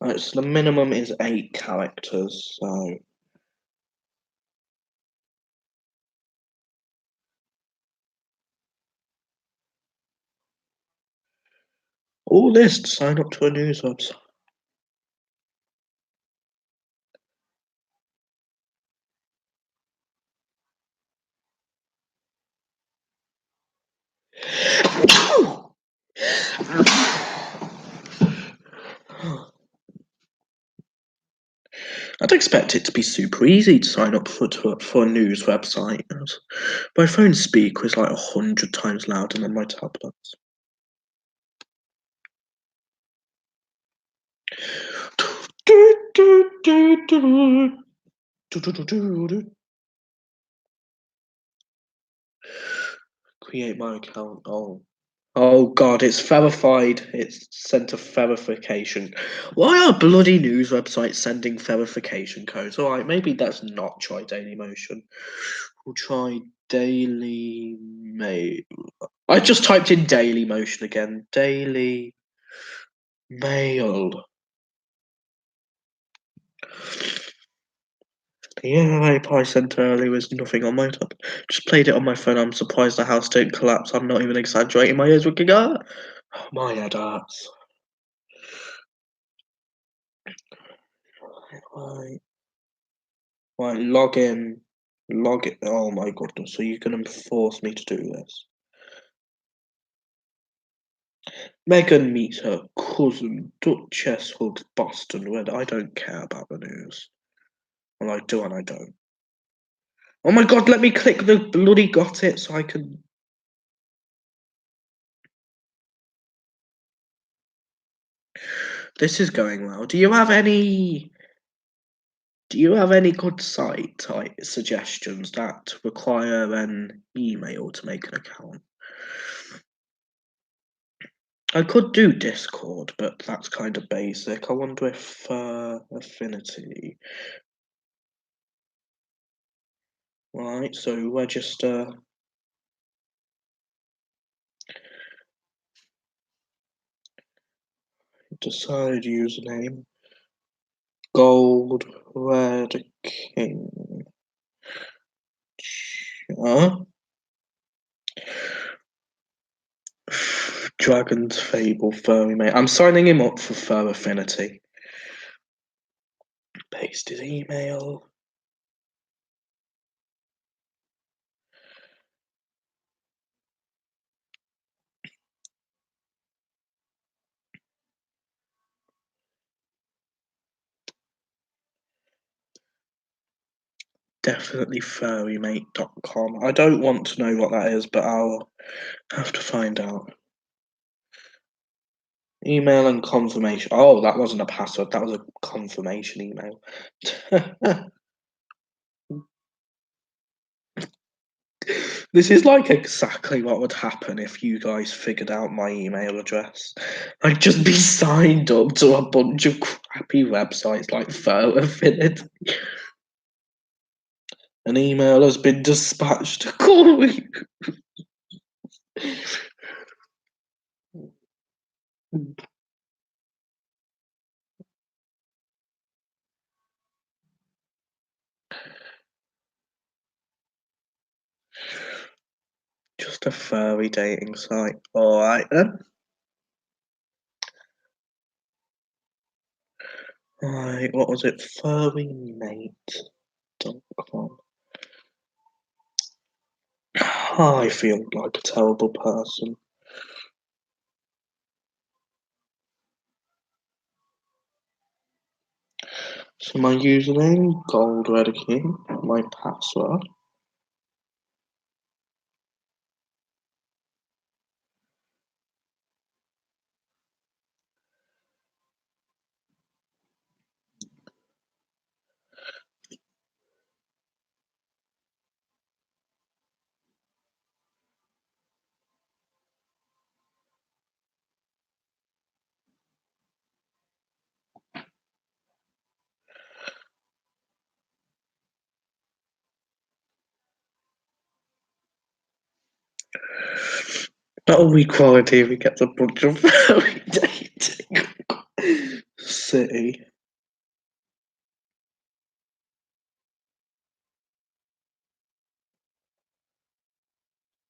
A: Right, so the minimum is 8 characters, so all this to sign up to a news website. I'd expect it to be super easy to sign up for a news website. My phone speaker is like 100 times louder than my tablets. Create my account. Oh God, it's verified. It's sent a verification. Why are bloody news websites sending verification codes? All right, maybe let's not try Daily Motion. We'll try Daily Mail. I just typed in Daily Motion again. Daily Mail. Yeah, I sent earlier was nothing on my top. Just played it on my phone. I'm surprised the house didn't collapse. I'm not even exaggerating. My ears were going, oh, my head hurts. Right, right, log in. Log it. Oh my goodness. So you're going to force me to do this. Meghan meets her cousin, Duchess hugs Boston. When I don't care about the news. Well, I do and I don't. Oh my god, let me click the bloody got it so I can. This is going well. Do you have any good site type suggestions that require an email to make an account? I could do Discord, but that's kind of basic. I wonder if Affinity. Right, so register. Decide username. Gold, red, king. Huh? Dragon's Fable, furry mate. I'm signing him up for Fur Affinity. Paste his email. Definitely furrymate.com. I don't want to know what that is, but I'll have to find out. Email and confirmation. Oh, that wasn't a password. That was a confirmation email. This is like exactly what would happen if you guys figured out my email address. I'd just be signed up to a bunch of crappy websites like Photo Affinity. An email has been dispatched to call me. Just a furry dating site. Alright then. Right, what was it? Furrymate.com. I feel like a terrible person. So my username, Gold Red King, my password. That'll be quality if we get a bunch of furry dating. city.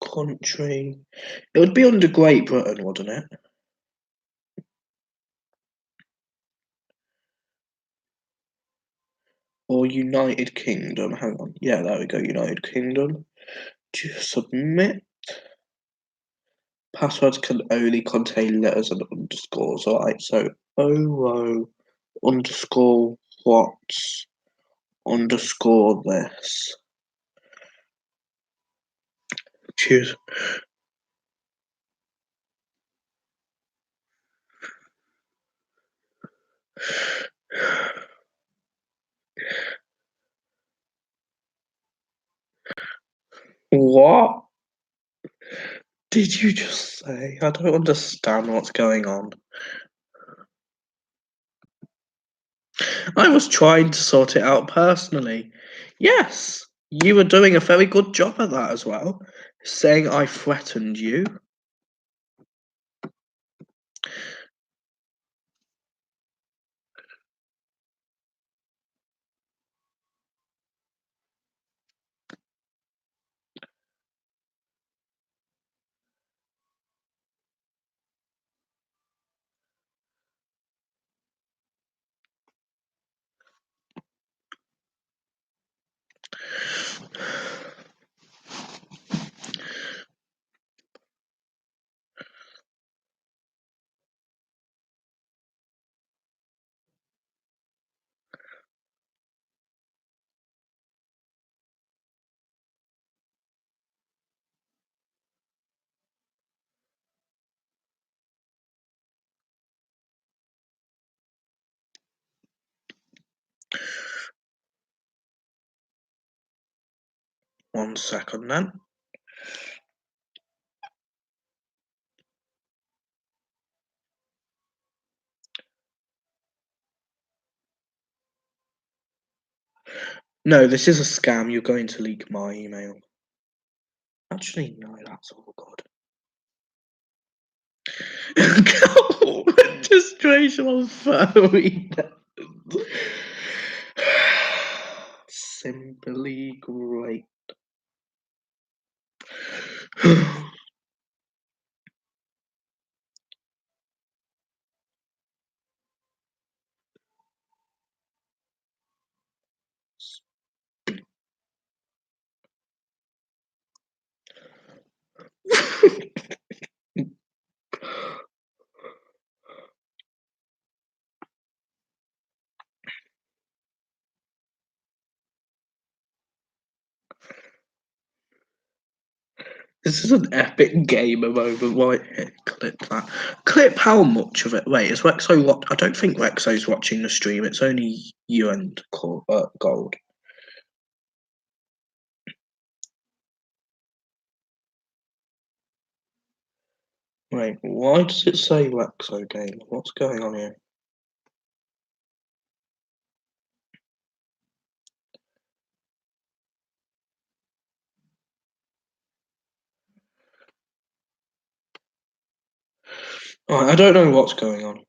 A: Country. It would be under Great Britain, wouldn't it? Or United Kingdom. Hang on. Yeah, there we go. United Kingdom. Just submit. Passwords can only contain letters and underscores. Alright, so OO underscore what's underscore this. Choose. What did you just say? I don't understand what's going on. I was trying to sort it out personally. Yes, you were doing a very good job at that as well. Saying I threatened you. One second then. No, this is a scam. You're going to leak my email. Actually, no, that's all good. Registration on phone. Simply great. This is an epic gamer moment. Right here, clip that. Clip how much of it? Wait, is Rexo what? I don't think Rexo's watching the stream. It's only you and Gold. Wait, why does it say Rexo game? What's going on here? Right, I don't know what's going on.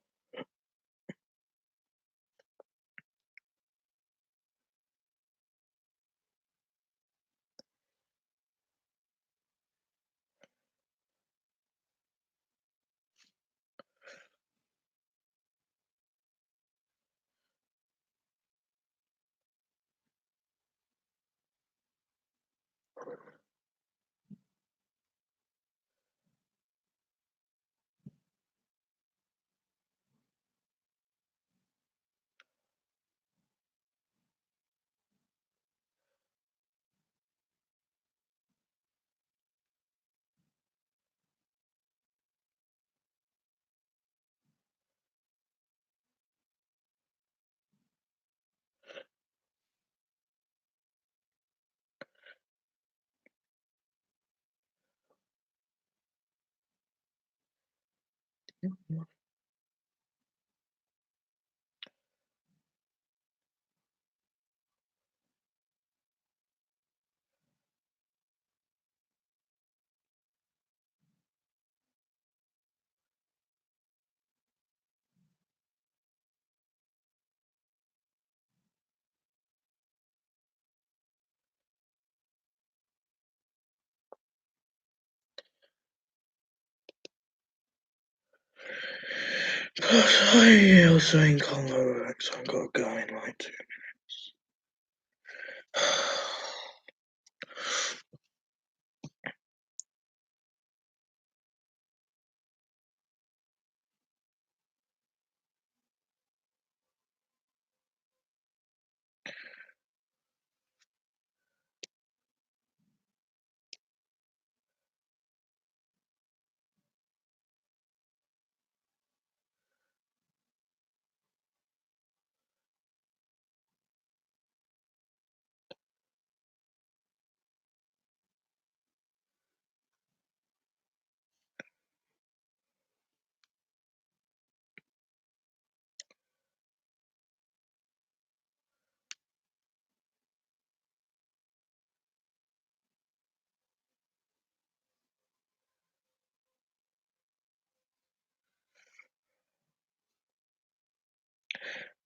A: I was saying Congo Rexo, I've got to go in like 2 minutes.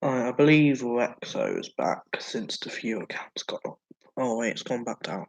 A: I believe Rexo is back since the few accounts got up. Oh wait, it's gone back down.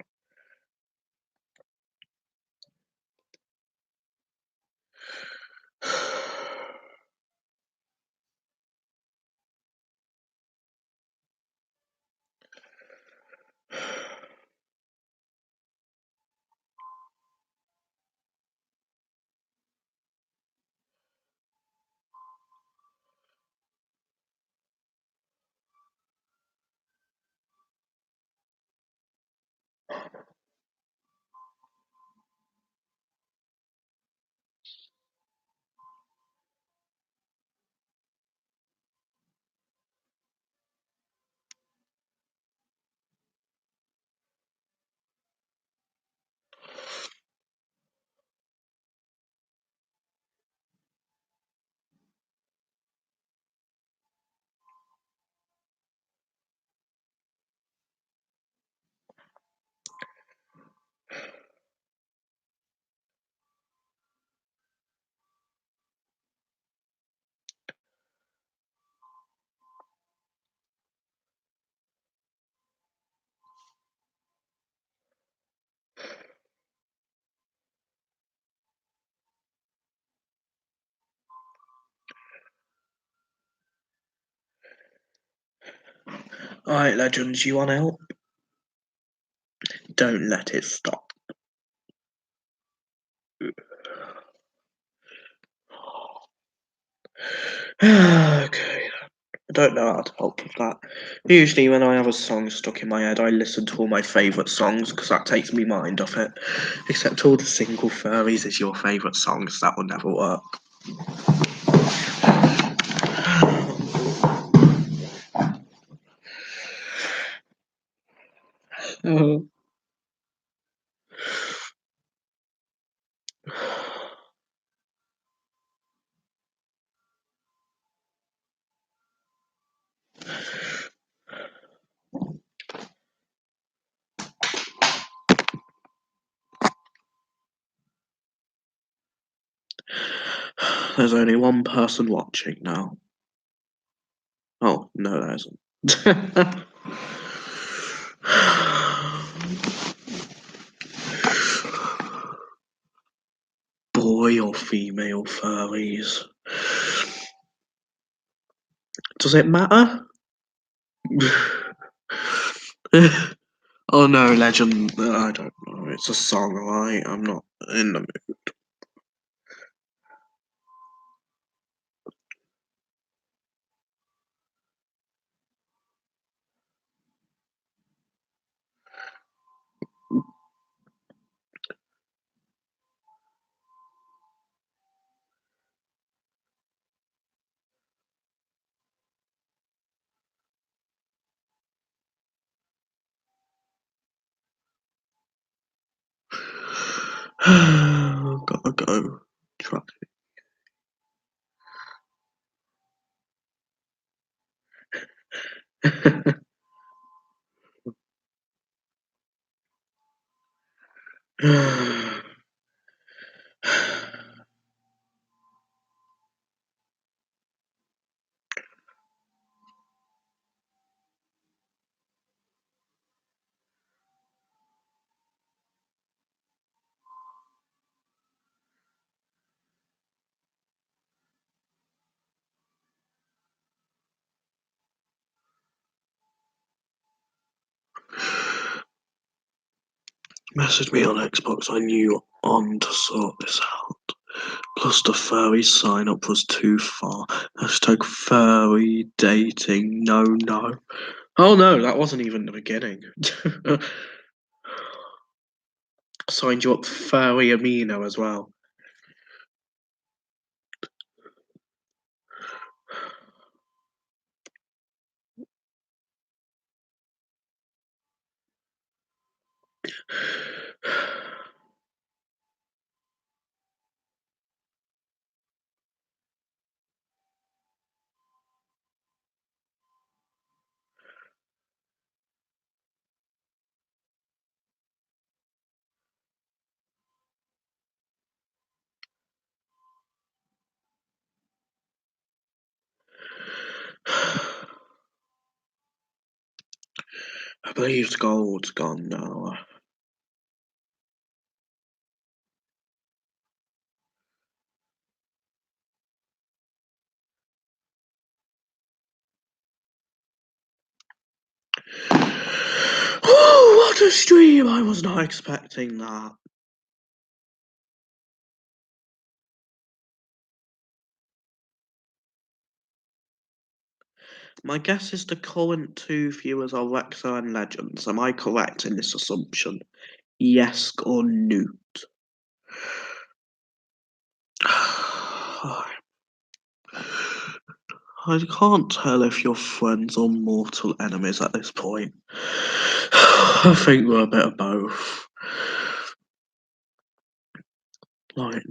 A: Alright, legends, you want help? Don't let it stop. Okay, I don't know how to help with that. Usually, when I have a song stuck in my head, I listen to all my favourite songs because that takes me mind off it. Except all the single furries is your favourite songs, that will never work. Oh. There's only one person watching now. Oh, no, there isn't. Boy or female furries? Does it matter? Oh no, legend. I don't know. It's a song, alright? I'm not in the mood. Gotta go. Try. Messaged me on Xbox. I knew on to sort this out. Plus the furry sign up was too far. Hashtag furry dating. No, no. Oh no, that wasn't even the beginning. Signed you up furry amino as well. I believe the gold's gone now. Oh, what a stream! I was not expecting that. My guess is the current two viewers are Rexo and Legends. Am I correct in this assumption? Yes or no? I can't tell if you're friends or mortal enemies at this point. I think we're a bit of both. Like,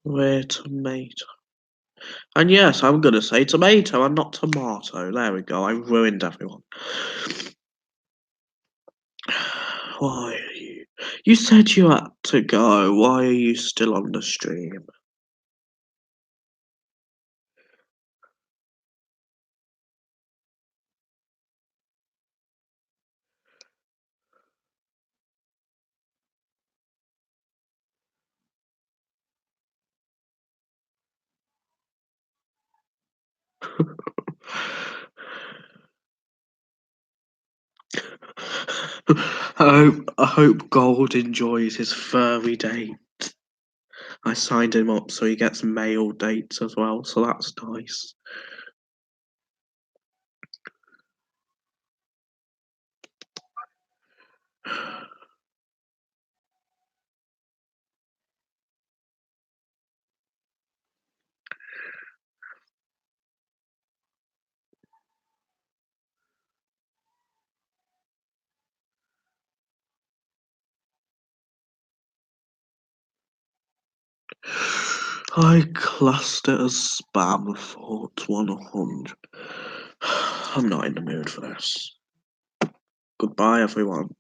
A: we're tomato. And yes, I'm gonna say tomato and not tomato. There we go. I ruined everyone. Why are you? You said you had to go. Why are you still on the stream? I hope Gold enjoys his furry date. I signed him up so he gets male dates as well, so that's nice. I classed it as spam thought 100. I'm not in the mood for this. Goodbye, everyone.